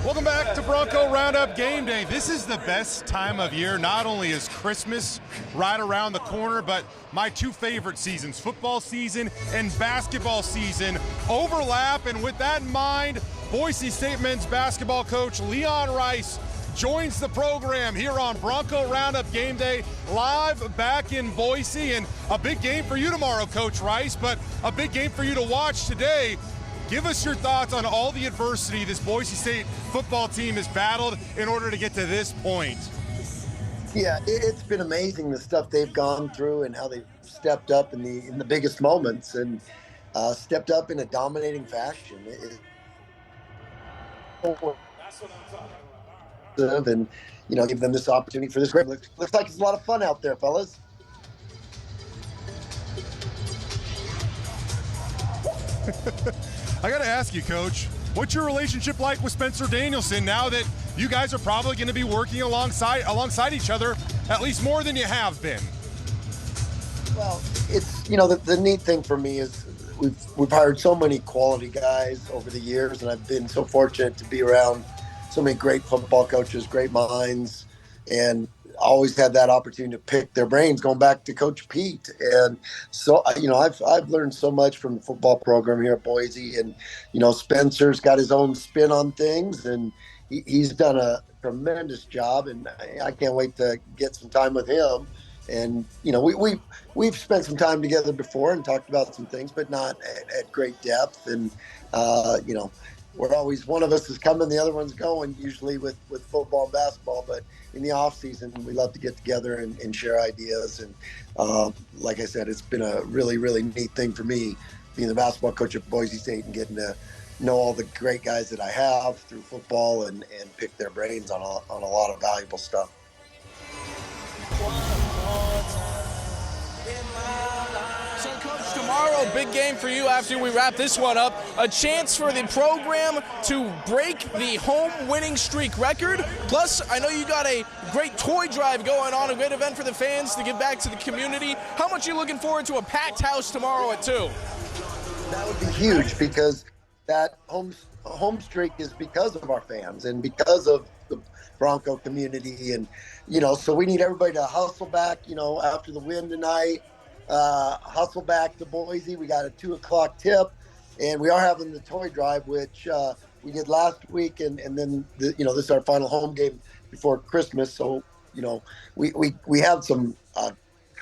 Welcome back to Bronco Roundup Game Day. This is the best time of year. Not only is Christmas right around the corner, but my two favorite seasons, football season and basketball season, overlap. And with that in mind, Boise State men's basketball coach Leon Rice joins the program here on Bronco Roundup Game Day, live back in Boise. And a big game for you tomorrow, Coach Rice, but a big game for you to watch today. Give us your thoughts on all the adversity this Boise State football team has battled in order to get to this point. Yeah, it's been amazing the stuff they've gone through and how they've stepped up in the biggest moments and stepped up in a dominating fashion. And give them this opportunity for this great. Looks like it's a lot of fun out there, fellas. I got to ask you, Coach, what's your relationship like with Spencer Danielson now that you guys are probably going to be working alongside each other at least more than you have been. Well, it's, the neat thing for me is we've hired so many quality guys over the years, and I've been so fortunate to be around so many great football coaches, great minds, and always had that opportunity to pick their brains, going back to Coach Pete. And so, I've learned so much from the football program here at Boise, and, Spencer's got his own spin on things, and he's done a tremendous job, and I can't wait to get some time with him. And, we've spent some time together before and talked about some things, but not at great depth. And, we're always, one of us is coming, the other one's going, usually with football and basketball. But in the off season, we love to get together and share ideas. And like I said, it's been a really, really neat thing for me, being the basketball coach at Boise State and getting to know all the great guys that I have through football and pick their brains on a lot of valuable stuff. So, Coach, tomorrow, big game for you after we wrap this one up. A chance for the program to break the home winning streak record. Plus, I know you got a great toy drive going on, a great event for the fans to give back to the community. How much are you looking forward to a packed house tomorrow at 2? That would be huge, because that home streak is because of our fans and because of the Bronco community. And, so we need everybody to hustle back, after the win tonight. Hustle back to Boise. We got a 2:00 tip, and we are having the toy drive, which we did last week, and then this is our final home game before Christmas. So we had some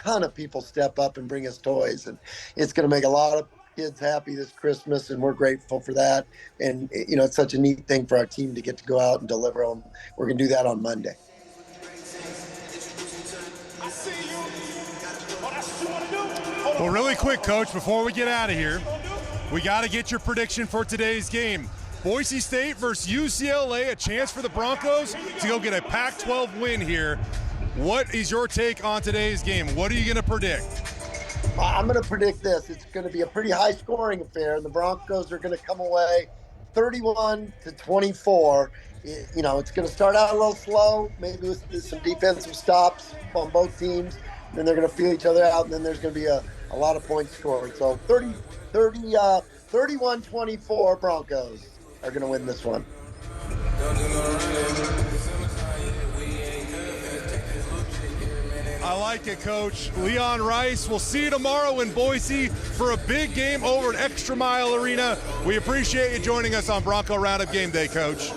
ton of people step up and bring us toys, and it's going to make a lot of kids happy this Christmas, and we're grateful for that. And it's such a neat thing for our team to get to go out and deliver them. We're going to do that on Monday. Well, really quick, Coach, before we get out of here, we got to get your prediction for today's game. Boise State versus UCLA, a chance for the Broncos to go get a Pac-12 win here. What is your take on today's game? What are you going to predict? I'm going to predict this. It's going to be a pretty high-scoring affair, and the Broncos are going to come away 31-24. It's going to start out a little slow, maybe with some defensive stops on both teams. Then they're going to feel each other out, and then there's going to be a lot of points scored. So 31-24 Broncos are going to win this one. I like it, Coach. Leon Rice, we'll see you tomorrow in Boise for a big game over at Extra Mile Arena. We appreciate you joining us on Bronco Roundup Game Day, Coach.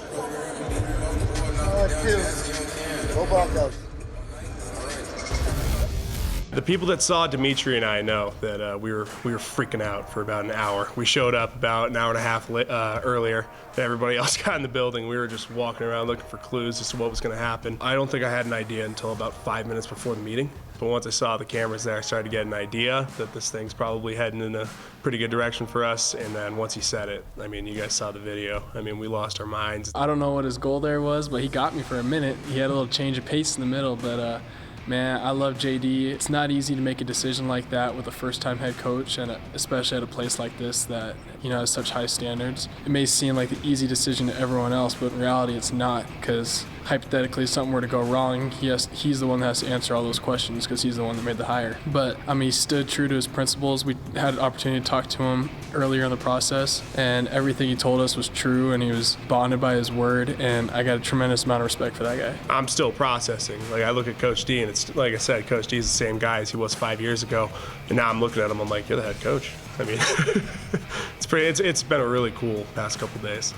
Go Broncos. The people that saw Dimitri and I know that we were freaking out for about an hour. We showed up about an hour and a half earlier than everybody else got in the building. We were just walking around looking for clues as to what was going to happen. I don't think I had an idea until about 5 minutes before the meeting. But once I saw the cameras there, I started to get an idea that this thing's probably heading in a pretty good direction for us. And then once he said it, you guys saw the video. We lost our minds. I don't know what his goal there was, but he got me for a minute. He had a little change of pace in the middle, but man, I love JD. It's not easy to make a decision like that with a first-time head coach, and especially at a place like this that has such high standards. It may seem like the easy decision to everyone else, but in reality it's not, because hypothetically if something were to go wrong, he's the one that has to answer all those questions because he's the one that made the hire. But he stood true to his principles. We had an opportunity to talk to him earlier in the process, and everything he told us was true, and he was bonded by his word, and I got a tremendous amount of respect for that guy. I'm still processing. I look at Coach D, and it's like I said, Coach D is the same guy as he was 5 years ago, and now I'm looking at him, I'm like, you're the head coach. It's been a really cool past couple days.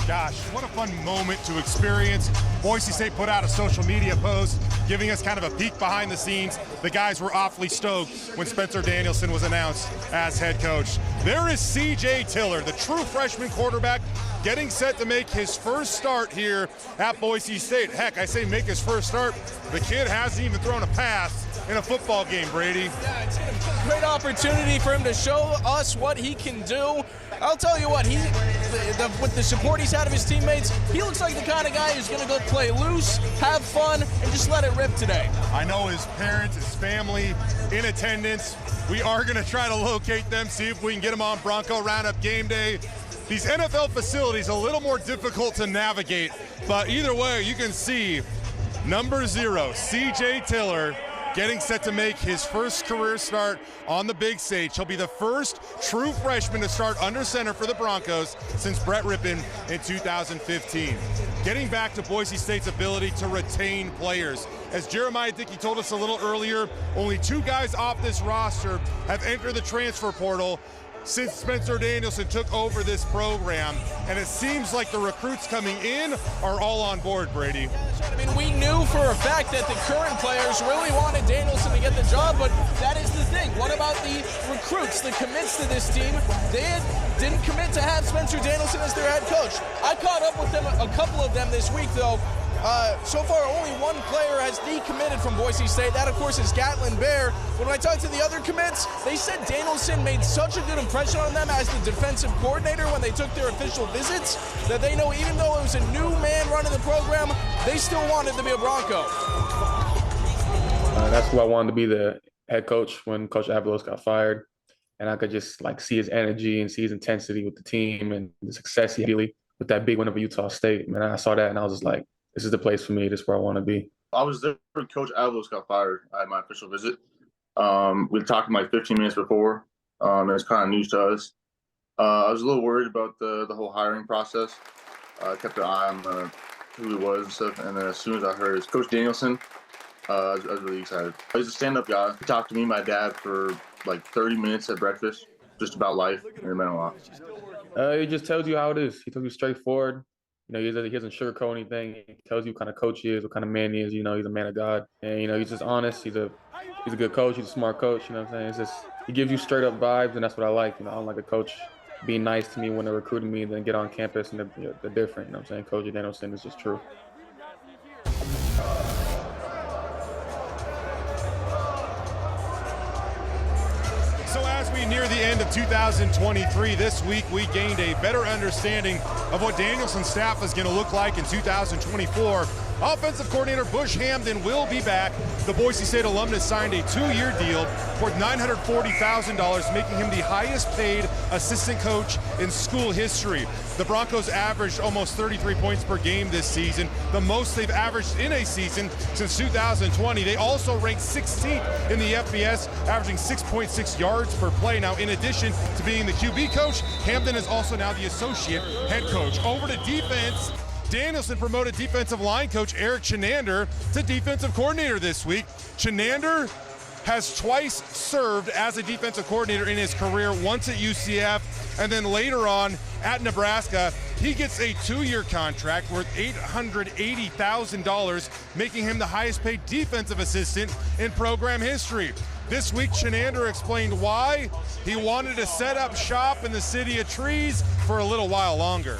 Gosh, what a fun moment to experience. Boise State put out a social media post giving us kind of a peek behind the scenes. The guys were awfully stoked when Spencer Danielson was announced as head coach. There is C.J. Tiller, the true freshman quarterback, getting set to make his first start here at Boise State. Heck, I say make his first start. The kid hasn't even thrown a pass in a football game, Brady. Yeah, it's a great opportunity for him to show us what he can do. I'll tell you what, with the support he's had of his teammates, he looks like the kind of guy who's going to go play loose, have fun, and just let it rip today. I know his parents, his family in attendance. We are going to try to locate them, see if we can get them on Bronco Roundup game day. These NFL facilities a little more difficult to navigate, but either way, you can see number 0, CJ Tiller, getting set to make his first career start on the big stage. He'll be the first true freshman to start under center for the Broncos since Brett Rippon in 2015. Getting back to Boise State's ability to retain players. As Jeremiah Dickey told us a little earlier, only 2 guys off this roster have entered the transfer portal since Spencer Danielson took over this program, and it seems like the recruits coming in are all on board, Brady. I mean, we knew for a fact that the current players really wanted Danielson to get the job, but that is the thing. What about the recruits, the commits to this team? They didn't commit to have Spencer Danielson as their head coach. I caught up with them, a couple of them this week, though. So far, only 1 player has decommitted from Boise State. That, of course, is Gatlin Bair. When I talked to the other commits, they said Danielson made such a good impression on them as the defensive coordinator when they took their official visits that they know even though it was a new man running the program, they still wanted to be a Bronco. That's who I wanted to be the head coach when Coach Avalos got fired. And I could just see his energy and see his intensity with the team and the success he had with that big win over Utah State. Man, I saw that and I was just like, this is the place for me. This is where I want to be. I was there when Coach Avalos got fired at my official visit. We talked like 15 minutes before. It was kind of news to us. I was a little worried about the whole hiring process. I kept an eye on who it was and stuff. And then as soon as I heard it's Coach Danielson, I was really excited. He's a stand-up guy. He talked to me and my dad for like 30 minutes at breakfast, just about life, and it meant a lot. He just tells you how it is. He tells you straightforward. He doesn't sugarcoat anything. He tells you what kind of coach he is, what kind of man he is. He's a man of God. And, he's just honest. He's a good coach. He's a smart coach. You know what I'm saying? It's just, he gives you straight up vibes, and that's what I like. I don't like a coach being nice to me when they're recruiting me and then get on campus and they're different. You know what I'm saying? Coach Danielson is just true. So as we near the end of 2023, this week we gained a better understanding of what Danielson's staff is going to look like in 2024. Offensive coordinator Bush Hamden will be back. The Boise State alumnus signed a 2-year deal worth $940,000, making him the highest paid assistant coach in school history. The Broncos averaged almost 33 points per game this season, the most they've averaged in a season since 2020. They also ranked 16th in the FBS, averaging 6.6 yards per play. Now, in addition to being the QB coach, Hamden is also now the associate head coach. Over to defense. Danielson promoted defensive line coach Eric Chenander to defensive coordinator this week. Chenander has twice served as a defensive coordinator in his career, once at UCF and then later on at Nebraska. He gets a 2-year contract worth $880,000, making him the highest paid defensive assistant in program history. This week, Chenander explained why he wanted to set up shop in the city of trees for a little while longer.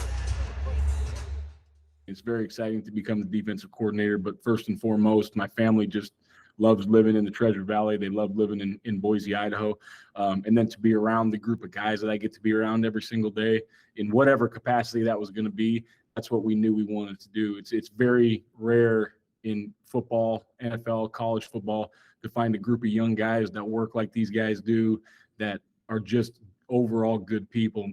It's very exciting to become the defensive coordinator, but first and foremost, my family just loves living in the Treasure Valley. They love living in Boise, Idaho. And then to be around the group of guys that I get to be around every single day in whatever capacity that was going to be, that's what we knew we wanted to do. It's very rare in football, NFL, college football, to find a group of young guys that work like these guys do, that are just overall good people.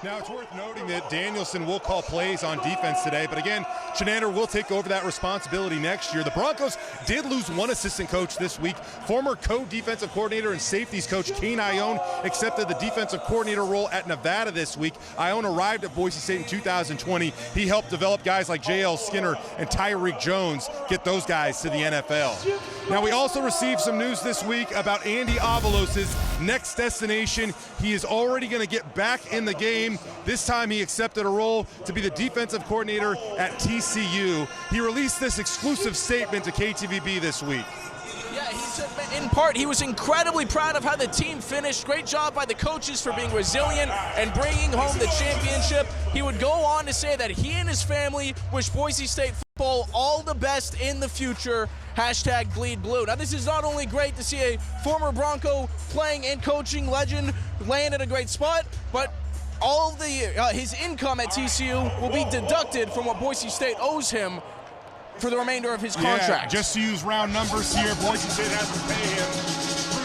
Now, it's worth noting that Danielson will call plays on defense today, but again, Chenander will take over that responsibility next year. The Broncos did lose one assistant coach this week. Former co-defensive coordinator and safeties coach Kane Ione accepted the defensive coordinator role at Nevada this week. Ione arrived at Boise State in 2020. He helped develop guys like J.L. Skinner and Tyreek Jones, get those guys to the NFL. Now, we also received some news this week about Andy Avalos' next destination. He is already going to get back in the game. This time he accepted a role to be the defensive coordinator at TCU. He released this exclusive statement to KTVB this week. Yeah, he said in part he was incredibly proud of how the team finished. Great job by the coaches for being resilient and bringing home the championship. He would go on to say that he and his family wish Boise State football all the best in the future. Hashtag bleed blue. Now, this is not only great to see a former Bronco playing and coaching legend land in a great spot, but all of his income at TCU will be deducted from what Boise State owes him for the remainder of his contract. Yeah, just to use round numbers here, Boise State has to pay him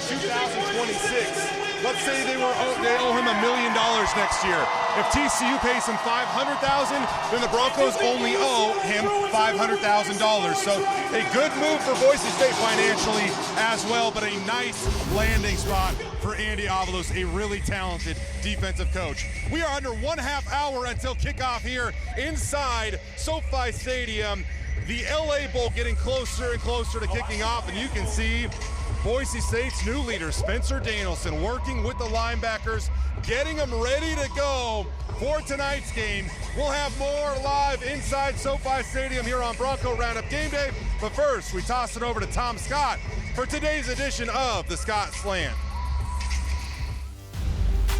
through 2026. Let's say they owe him $1 million next year. If TCU pays him $500,000, then the Broncos only owe him $500,000. So a good move for Boise State financially as well, but a nice landing spot for Andy Avalos, a really talented defensive coach. We are under 1/2 hour until kickoff here inside SoFi Stadium. The LA Bowl getting closer and closer to kicking off, and you can see Boise State's new leader, Spencer Danielson, working with the linebackers, getting them ready to go for tonight's game. We'll have more live inside SoFi Stadium here on Bronco Roundup Game Day. But first, we toss it over to Tom Scott for today's edition of the Scott Slant.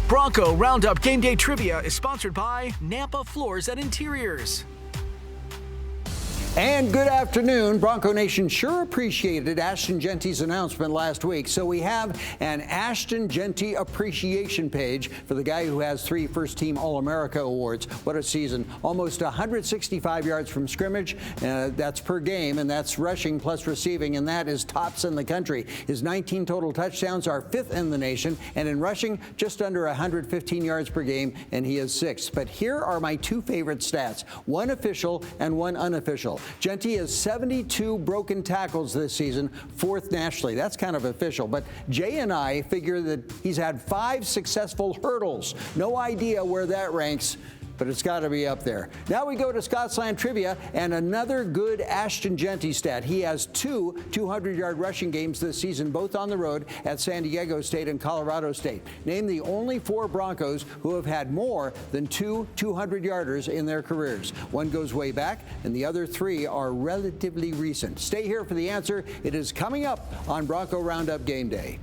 Bronco Roundup Game Day Trivia is sponsored by Nampa Floors and Interiors. And good afternoon. Bronco Nation sure appreciated Ashton Genty's announcement last week. So we have an Ashton Genty appreciation page for the guy who has 3 first-team All-America awards. What a season. Almost 165 yards from scrimmage. That's per game, and that's rushing plus receiving, and that is tops in the country. His 19 total touchdowns are 5th in the nation, and in rushing, just under 115 yards per game, and he is 6th. But here are my 2 favorite stats, one official and one unofficial. Genty has 72 broken tackles this season, 4th nationally. That's kind of official. But Jay and I figure that he's had 5 successful hurdles. No idea where that ranks, but it's got to be up there. Now we go to Scott's Land Trivia, and another good Ashton Genty stat. He has 2 200-yard rushing games this season, both on the road at San Diego State and Colorado State. Name the only 4 Broncos who have had more than 2 200-yarders in their careers. One goes way back, and the other 3 are relatively recent. Stay here for the answer. It is coming up on Bronco Roundup Game Day.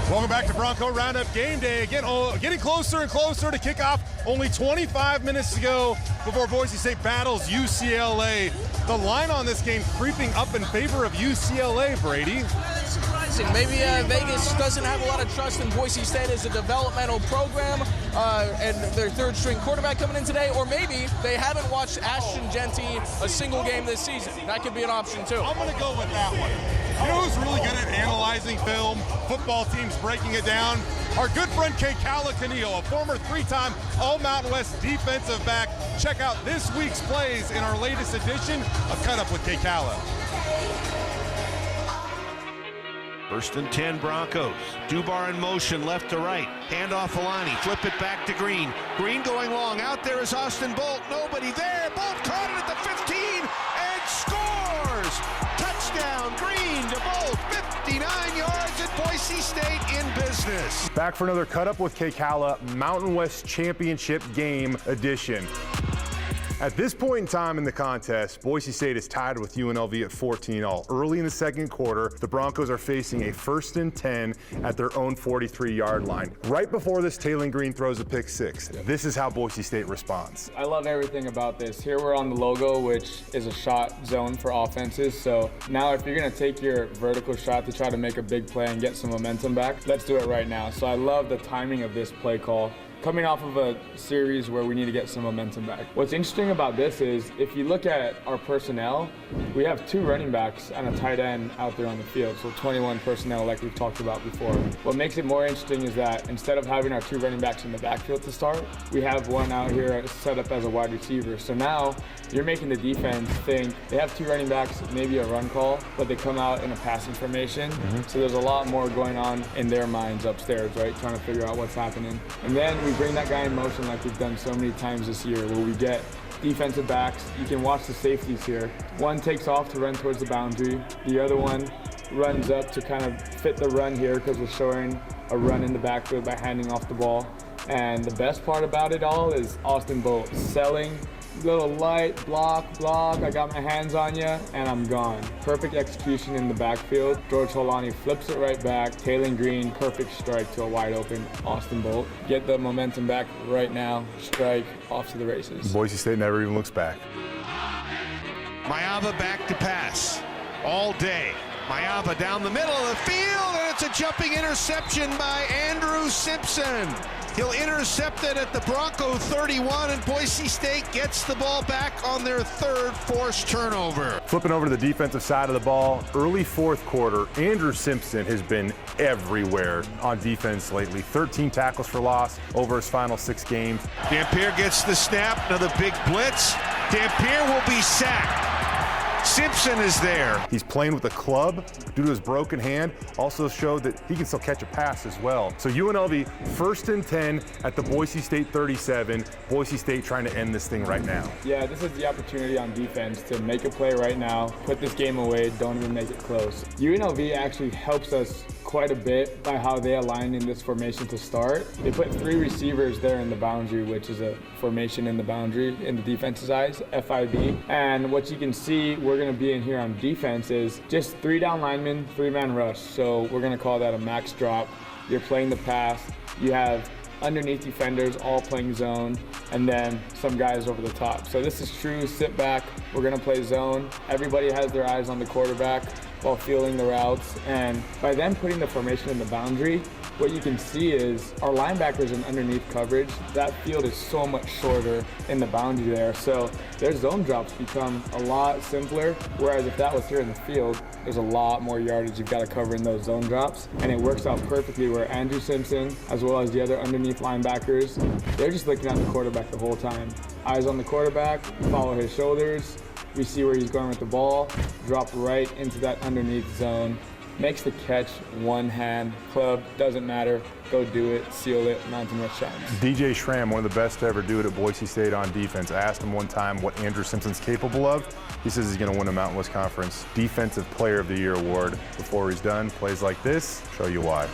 Welcome back to Bronco Roundup Game Day. Again, getting closer and closer to kickoff. Only 25 minutes to go before Boise State battles UCLA. The line on this game creeping up in favor of UCLA, Brady. That's surprising. Maybe Vegas doesn't have a lot of trust in Boise State as a developmental program and their third-string quarterback coming in today, or maybe they haven't watched Ashton Jeanty a single game this season. That could be an option, too. I'm going to go with that one. You know who's really good at analyzing film, football teams breaking it down? Our good friend Kekala Canillo, a former three-time All-Mountain West defensive back. Check out this week's plays in our latest edition of Cut Up with Kekala. 1st and 10 Broncos. Dubar in motion left to right. Hand off Alani. Flip it back to Green. Green going long. Out there is Austin Bolt. Nobody there. Bolt caught it at the 15 and scores. Touchdown Green to Bolt. 59 yards and Boise State in business. Back for another Cut Up with Kekala Mountain West Championship Game edition. At this point in time in the contest, Boise State is tied with UNLV at 14-all. Early in the second quarter, the Broncos are facing a 1st and 10 at their own 43-yard line. Right before this, Taylor Green throws a pick six. This is how Boise State responds. I love everything about this. Here we're on the logo, which is a shot zone for offenses. So now if you're gonna take your vertical shot to try to make a big play and get some momentum back, let's do it right now. So I love the timing of this play call. Coming off of a series where we need to get some momentum back. What's interesting about this is if you look at our personnel, we have 2 running backs and a tight end out there on the field, so 21 personnel like we've talked about before. What makes it more interesting is that instead of having our 2 running backs in the backfield to start, we have one out here set up as a wide receiver. So now you're making the defense think they have 2 running backs, maybe a run call, but they come out in a passing formation. So there's a lot more going on in their minds upstairs, right? Trying to figure out what's happening. And then we bring that guy in motion like we've done so many times this year, where we get defensive backs. You can watch the safeties here. One takes off to run towards the boundary. The other one runs up to kind of fit the run here because we're showing a run in the backfield by handing off the ball. And the best part about it all is Austin Bolt selling. Little light, block, I got my hands on you, and I'm gone. Perfect execution in the backfield. George Holani flips it right back. Taylor Green, perfect strike to a wide open Austin Bolt. Get the momentum back right now. Strike, off to the races. Boise State never even looks back. Mayava back to pass all day. Mayava down the middle of the field, and it's a jumping interception by Andrew Simpson. He'll intercept it at the Bronco 31, and Boise State gets the ball back on their 3rd forced turnover. Flipping over to the defensive side of the ball, early 4th quarter, Andrew Simpson has been everywhere on defense lately. 13 tackles for loss over his final 6 games. Dampier gets the snap, another big blitz. Dampier will be sacked. Simpson is there. He's playing with a club due to his broken hand. Also showed that he can still catch a pass as well. So UNLV 1st and 10 at the Boise State 37. Boise State trying to end this thing right now. Yeah, this is the opportunity on defense to make a play right now, put this game away, don't even make it close. UNLV actually helps us quite a bit by how they align in this formation to start. They put 3 receivers there in the boundary, which is a formation in the boundary in the defense's eyes, FIB. And what you can see we're going to be in here on defense is just 3 down linemen, 3-man rush. So we're going to call that a max drop. You're playing the pass. You have underneath defenders all playing zone, and then some guys over the top. So this is true sit back. We're going to play zone. Everybody has their eyes on the quarterback while feeling the routes, and by them putting the formation in the boundary, what you can see is our linebackers in underneath coverage, that field is so much shorter in the boundary there, so their zone drops become a lot simpler, whereas if that was here in the field, there's a lot more yardage you've got to cover in those zone drops, and it works out perfectly where Andrew Simpson, as well as the other underneath linebackers, they're just looking at the quarterback the whole time. Eyes on the quarterback, follow his shoulders, we see where he's going with the ball, drop right into that underneath zone, makes the catch, one hand, club, doesn't matter, go do it, seal it, Mountain West shines. DJ Schramm, one of the best to ever do it at Boise State on defense. I asked him one time what Andrew Simpson's capable of. He says he's going to win a Mountain West Conference Defensive Player of the Year award. Before he's done, plays like this, show you why.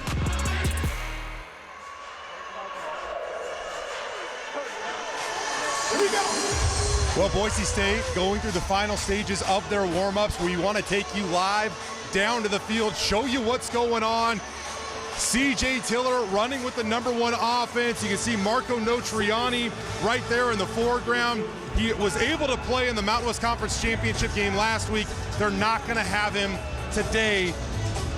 Well, Boise State going through the final stages of their warm-ups. We want to take you live down to the field, show you what's going on. C.J. Tiller running with the #1 offense. You can see Marco Notriani right there in the foreground. He was able to play in the Mountain West Conference Championship game last week. They're not going to have him today.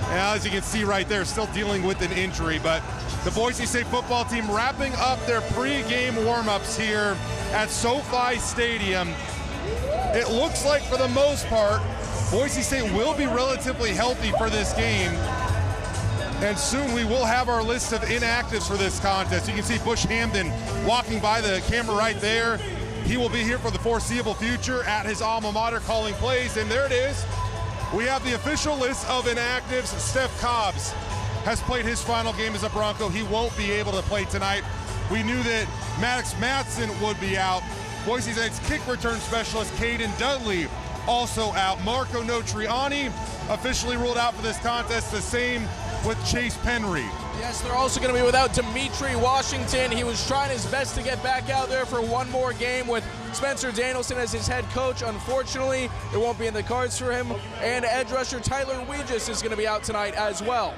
As you can see right there, still dealing with an injury. But the Boise State football team wrapping up their pregame warm-ups here at SoFi Stadium. It looks like, for the most part, Boise State will be relatively healthy for this game. And soon we will have our list of inactives for this contest. You can see Bush Hamden walking by the camera right there. He will be here for the foreseeable future at his alma mater calling plays. And there it is. We have the official list of inactives. Steph Cobbs has played his final game as a Bronco. He won't be able to play tonight. We knew that Maddox Matson would be out. Boise State's kick return specialist, Caden Dudley, also out. Marco Notriani officially ruled out for this contest. The same with Chase Penry. Yes, they're also going to be without Dimitri Washington. He was trying his best to get back out there for one more game with Spencer Danielson as his head coach. Unfortunately, it won't be in the cards for him. And edge rusher Tyler Weegis is going to be out tonight as well.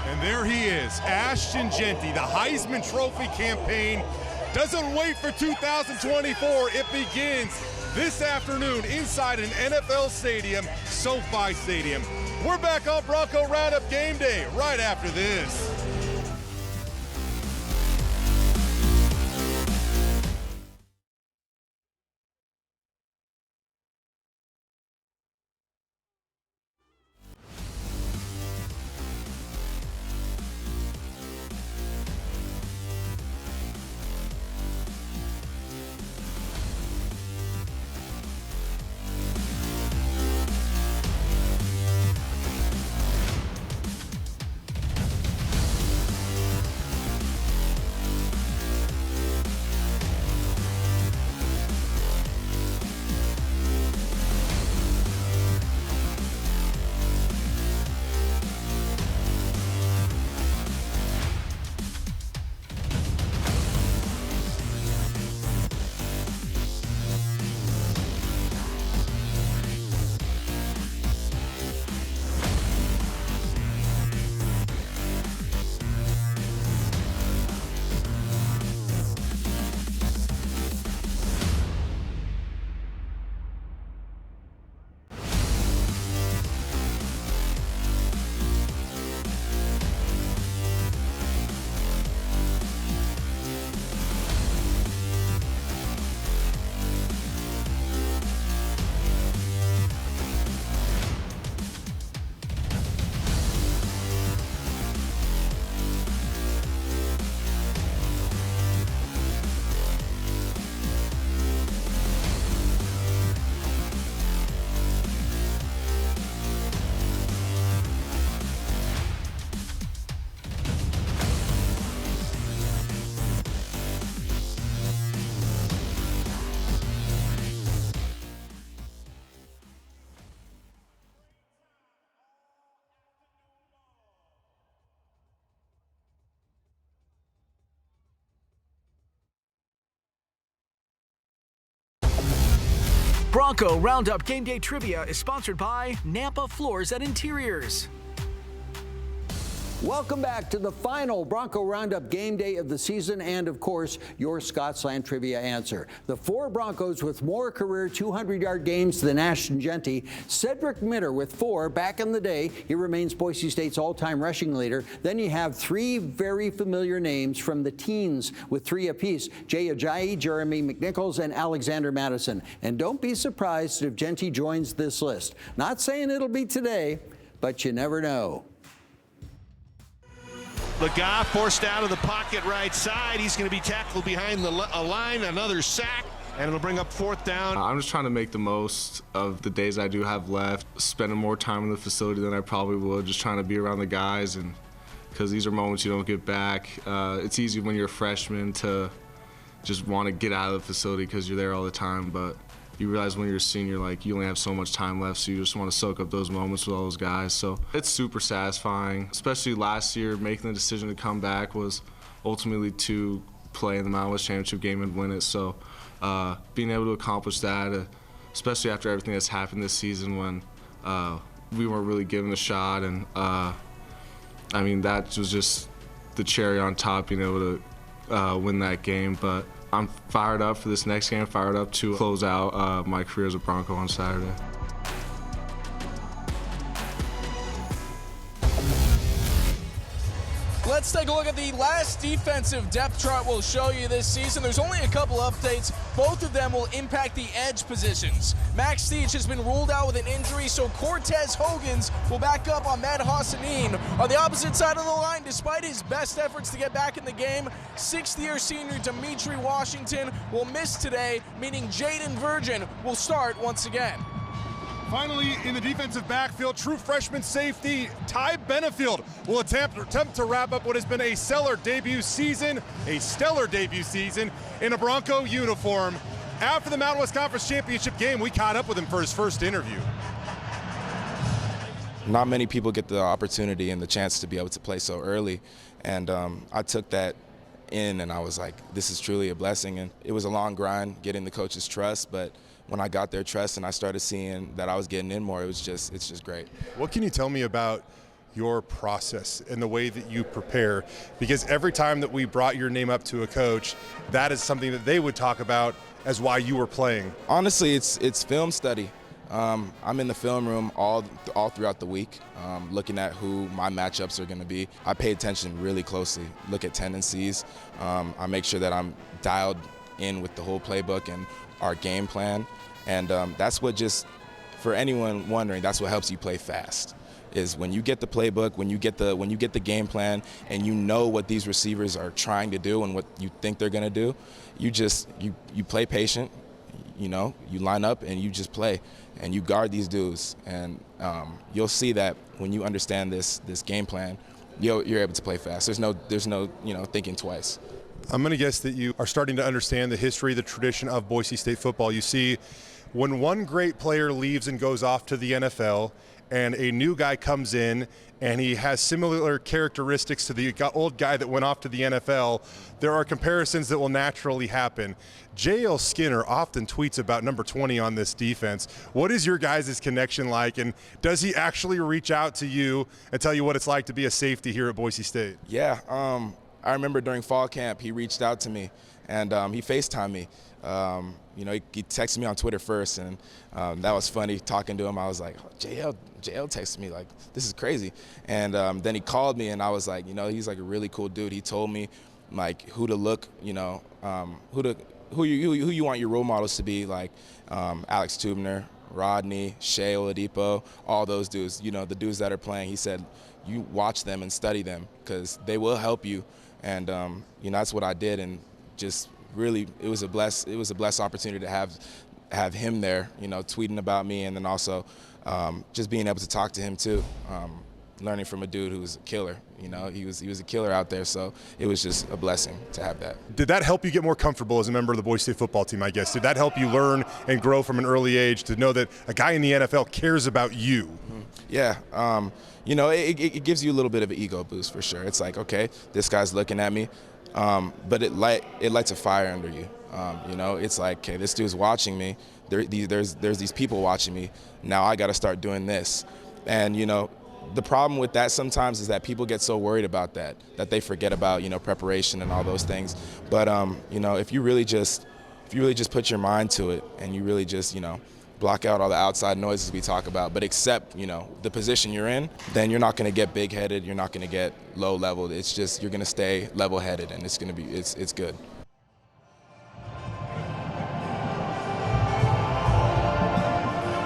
And there he is, Ashton Jeanty. The Heisman Trophy campaign doesn't wait for 2024. It begins this afternoon inside an NFL stadium, SoFi Stadium. We're back on Bronco Roundup Game Day right after this. Bronco Roundup Game Day Trivia is sponsored by Napa Floors and Interiors. Welcome back to the final Bronco Roundup game day of the season and, of course, your Scottsland trivia answer. The 4 Broncos with more career 200-yard games than Ashton Jeanty. Cedric Mitter with 4 back in the day. He remains Boise State's all-time rushing leader. Then you have 3 very familiar names from the teens with 3 apiece. Jay Ajayi, Jeremy McNichols, and Alexander Madison. And don't be surprised if Jeanty joins this list. Not saying it'll be today, but you never know. Laga forced out of the pocket right side. He's going to be tackled behind the line. Another sack, and it'll bring up 4th down. I'm just trying to make the most of the days I do have left, spending more time in the facility than I probably would, just trying to be around the guys, and because these are moments you don't get back. It's easy when you're a freshman to just want to get out of the facility because you're there all the time, but you realize when you're a senior, like, you only have so much time left, so you just want to soak up those moments with all those guys. So it's super satisfying, especially last year. Making the decision to come back was ultimately to play in the Mountain West Championship game and win it. So being able to accomplish that, especially after everything that's happened this season when we weren't really given a shot, and I I mean, that was just the cherry on top, being able to win that game. But I'm fired up for this next game, fired up to close out my career as a Bronco on Saturday. Let's take a look at the last defensive depth chart we'll show you this season. There's only a couple updates. Both of them will impact the edge positions. Max Steech has been ruled out with an injury, so Cortez Hogans will back up on Ahmed Hassanin. On the opposite side of the line, despite his best efforts to get back in the game, sixth-year senior Dimitri Washington will miss today, meaning Jaden Virgin will start once again. Finally, in the defensive backfield, true freshman safety Ty Benefield will attempt to wrap up what has been a stellar debut season in a Bronco uniform. After the Mountain West Conference Championship game, we caught up with him for his first interview. Not many people get the opportunity and the chance to be able to play so early, and I took that in and I was like, this is truly a blessing. And it was a long grind getting the coach's trust, but when I got their trust and I started seeing that I was getting in more, it's just great. What can you tell me about your process and the way that you prepare? Because every time that we brought your name up to a coach, that is something that they would talk about as why you were playing. Honestly, it's film study. I'm in the film room all throughout the week, looking at who my matchups are going to be. I pay attention really closely, look at tendencies. I make sure that I'm dialed in with the whole playbook and our game plan. And that's what, just for anyone wondering, that's what helps you play fast. Is when you get the playbook, when you get the game plan, and you know what these receivers are trying to do and what you think they're going to do, you play patient. You know, you line up and you just play, and you guard these dudes. And you'll see that when you understand this game plan, you're able to play fast. There's no thinking twice. I'm going to guess that you are starting to understand the history, the tradition of Boise State football. You see, when one great player leaves and goes off to the NFL, and a new guy comes in and he has similar characteristics to the old guy that went off to the NFL, there are comparisons that will naturally happen. J.L. Skinner often tweets about number 20 on this defense. What is your guys' connection like, and does he actually reach out to you and tell you what it's like to be a safety here at Boise State? Yeah, I remember during fall camp he reached out to me, and he FaceTimed me. He texted me on Twitter first, and that was funny talking to him. I was like, oh, JL texted me, like, this is crazy. And then he called me, and I was like, he's like a really cool dude. He told me like who to look, who you want your role models to be, like Alex Tubner, Rodney, Shea Oladipo, all those dudes, the dudes that are playing. He said, you watch them and study them because they will help you. And that's what I did, and just really it was a blessed opportunity to have him there, tweeting about me, and then also just being able to talk to him too, learning from a dude who was a killer. He was a killer out there, so it was just a blessing to have that. Did that help you get more comfortable as a member of the Boise State football team, I guess? Did that help you learn and grow from an early age to know that a guy in the NFL cares about you? Yeah, it gives you a little bit of an ego boost for sure. It's like, okay, this guy's looking at me, but it lights a fire under you. It's like, okay, this dude's watching me. There's these people watching me. Now I got to start doing this. And the problem with that sometimes is that people get so worried about that they forget about preparation and all those things. But if you really just put your mind to it, and you really just block out all the outside noises we talk about, but accept the position you're in, then you're not going to get big-headed, you're not going to get low-leveled. It's just you're going to stay level-headed, and it's good.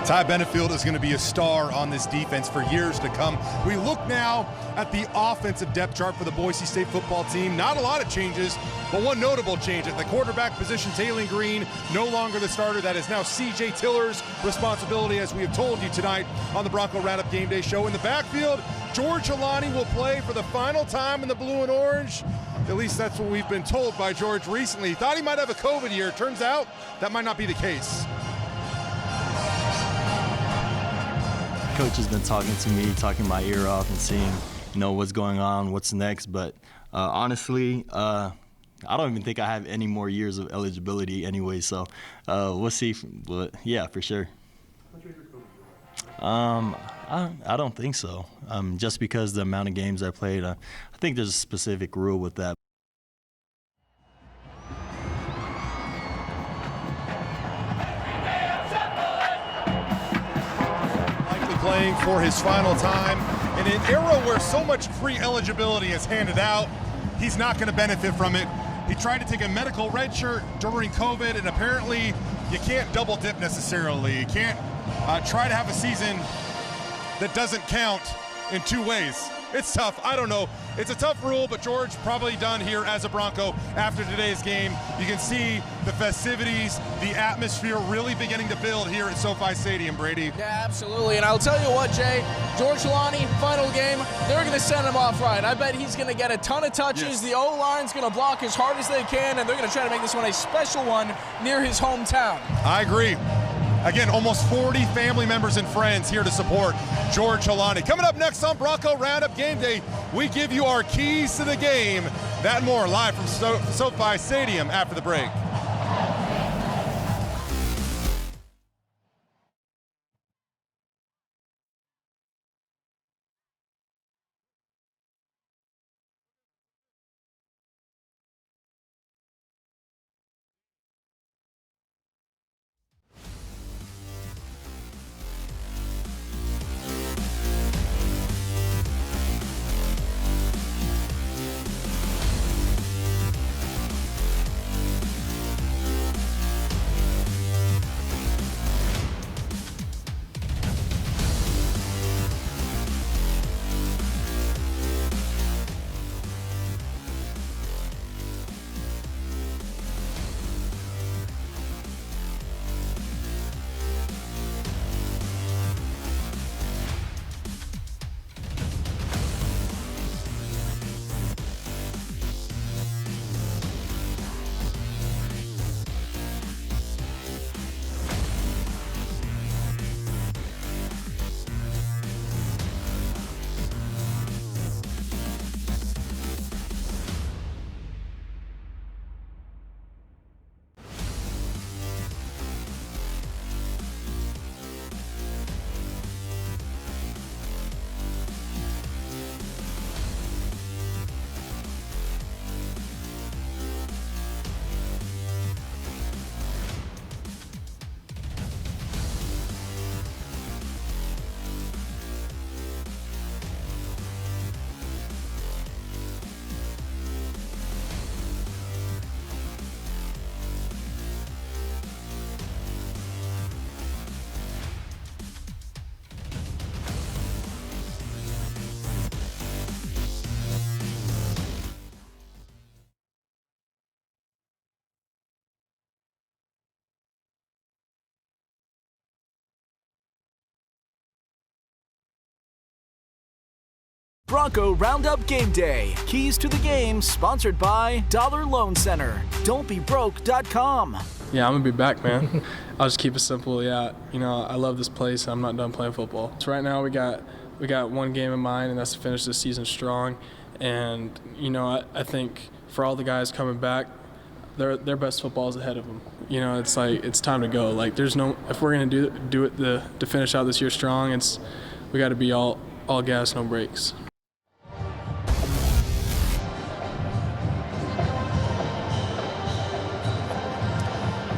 Ty Benefield is going to be a star on this defense for years to come. We look now at the offensive depth chart for the Boise State football team. Not a lot of changes, but one notable change at the quarterback position. Taylor Green, no longer the starter. That is now C.J. Tiller's responsibility, as we have told you tonight on the Bronco Roundup Game Day Show. In the backfield, George Helani will play for the final time in the blue and orange. At least that's what we've been told by George recently. He thought he might have a COVID year. Turns out that might not be the case. Coach has been talking to me, talking my ear off and seeing, what's going on, what's next. But honestly, I don't even think I have any more years of eligibility anyway. So we'll see. But yeah, for sure. I I don't think so. Just because the amount of games I played, I think there's a specific rule with that. Likely playing for his final time in an era where so much free eligibility is handed out. He's not going to benefit from it. He tried to take a medical red shirt during COVID, and apparently you can't double dip necessarily. You can't try to have a season that doesn't count in 2 ways. It's tough. I don't know. It's a tough rule, but George probably done here as a Bronco after today's game. You can see the festivities, the atmosphere really beginning to build here at SoFi Stadium, Brady. Yeah, absolutely. And I'll tell you what, Jay, George Holani, final game, they're going to send him off right. I bet he's going to get a ton of touches. Yes. The O-line's going to block as hard as they can, and they're going to try to make this one a special one near his hometown. I agree. Again, almost 40 family members and friends here to support George Holani. Coming up next on Bronco Roundup Game Day, we give you our keys to the game. That and more live from SoFi Stadium after the break. Bronco Roundup Game Day. Keys to the game sponsored by Dollar Loan Center. Don'tBeBroke.com. Yeah, I'm gonna be back, man. I'll just keep it simple. Yeah, you know, I love this place. I'm not done playing football. So right now we got one game in mind, and that's to finish this season strong. And you know, I think for all the guys coming back, their best football is ahead of them. You know, it's like it's time to go. Like there's no, if we're gonna do it to finish out this year strong, we got to be all gas, no brakes.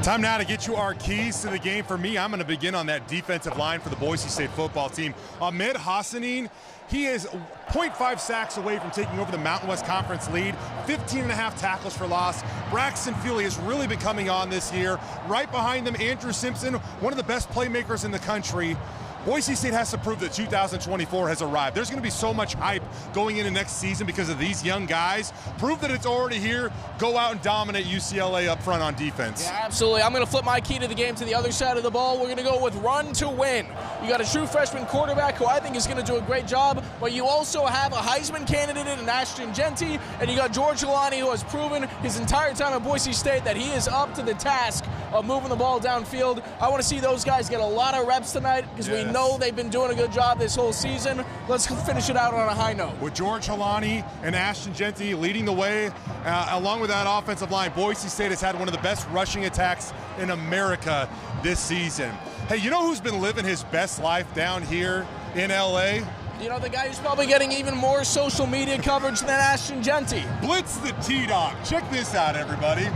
Time now to get you our keys to the game. For me, I'm going to begin on that defensive line for the Boise State football team. Ahmed Hassanin, he is 0.5 sacks away from taking over the Mountain West Conference lead, 15.5 tackles for loss. Braxton Feely has really been coming on this year. Right behind them, Andrew Simpson, one of the best playmakers in the country. Boise State has to prove that 2024 has arrived. There's going to be so much hype going into next season because of these young guys. Prove that it's already here. Go out and dominate UCLA up front on defense. Yeah, absolutely. I'm going to flip my key to the game to the other side of the ball. We're going to go with run to win. You got a true freshman quarterback who I think is going to do a great job, but you also have a Heisman candidate in Ashton Jeanty, and you got George Holani, who has proven his entire time at Boise State that he is up to the task of moving the ball downfield. I want to see those guys get a lot of reps tonight because we know they've been doing a good job this whole season. Let's finish it out on a high note. With George Holani and Ashton Jeanty leading the way, along with that offensive line, Boise State has had one of the best rushing attacks in America this season. Hey, you know who's been living his best life down here in LA. You know, the guy who's probably getting even more social media coverage than Ashton Genty. Blitz the T-Dog. Check this out, everybody.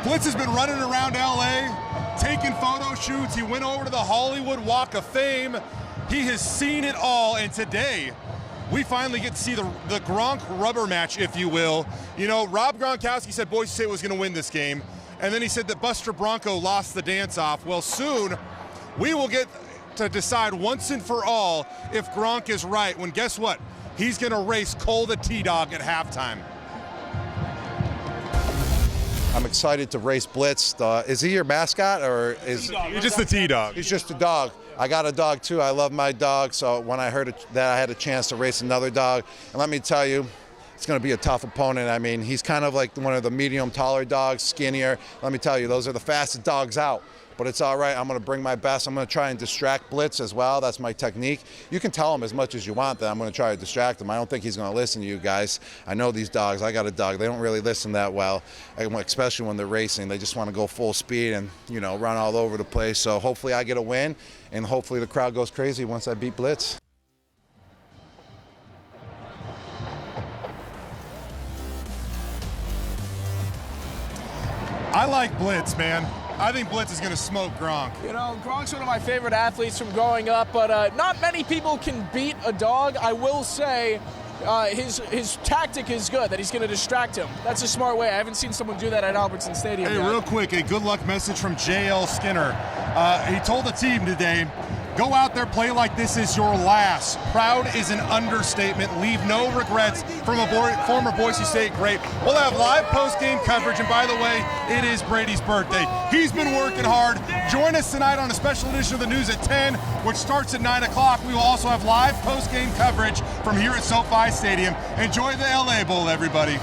Blitz has been running around LA, taking photo shoots. He went over to the Hollywood Walk of Fame. He has seen it all, and today we finally get to see the Gronk rubber match, if you will. You know, Rob Gronkowski said Boise State was going to win this game, and then he said that Buster Bronco lost the dance-off. Well, soon we will get to decide once and for all if Gronk is right, when guess what? He's going to race Cole the T-Dog at halftime. I'm excited to race Blitz. Is he your mascot, or is he's just the T-Dog? He's just a dog. I got a dog too. I love my dog. So when I heard that I had a chance to race another dog, and let me tell you, it's going to be a tough opponent. I mean, he's kind of like one of the medium, taller dogs, skinnier. Let me tell you, those are the fastest dogs out. But it's all right. I'm going to bring my best. I'm going to try and distract Blitz as well. That's my technique. You can tell him as much as you want that I'm going to try to distract him. I don't think he's going to listen to you guys. I know these dogs. I got a dog. They don't really listen that well, especially when they're racing. They just want to go full speed and, you know, run all over the place. So hopefully I get a win, and hopefully the crowd goes crazy once I beat Blitz. I like Blitz, man. I think Blitz is going to smoke Gronk. You know, Gronk's one of my favorite athletes from growing up, but not many people can beat a dog. I will say his tactic is good, that he's going to distract him. That's a smart way. I haven't seen someone do that at Albertson Stadium Hey, yet. real quick, a good luck message from J.L. Skinner. He told the team today, go out there, play like this is your last. Proud is an understatement. Leave no regrets from a former Boise State great. We'll have live post-game coverage, and by the way, it is Brady's birthday. He's been working hard. Join us tonight on a special edition of the news at 10, which starts at 9 o'clock. We will also have live post-game coverage from here at SoFi Stadium. Enjoy the LA Bowl, everybody.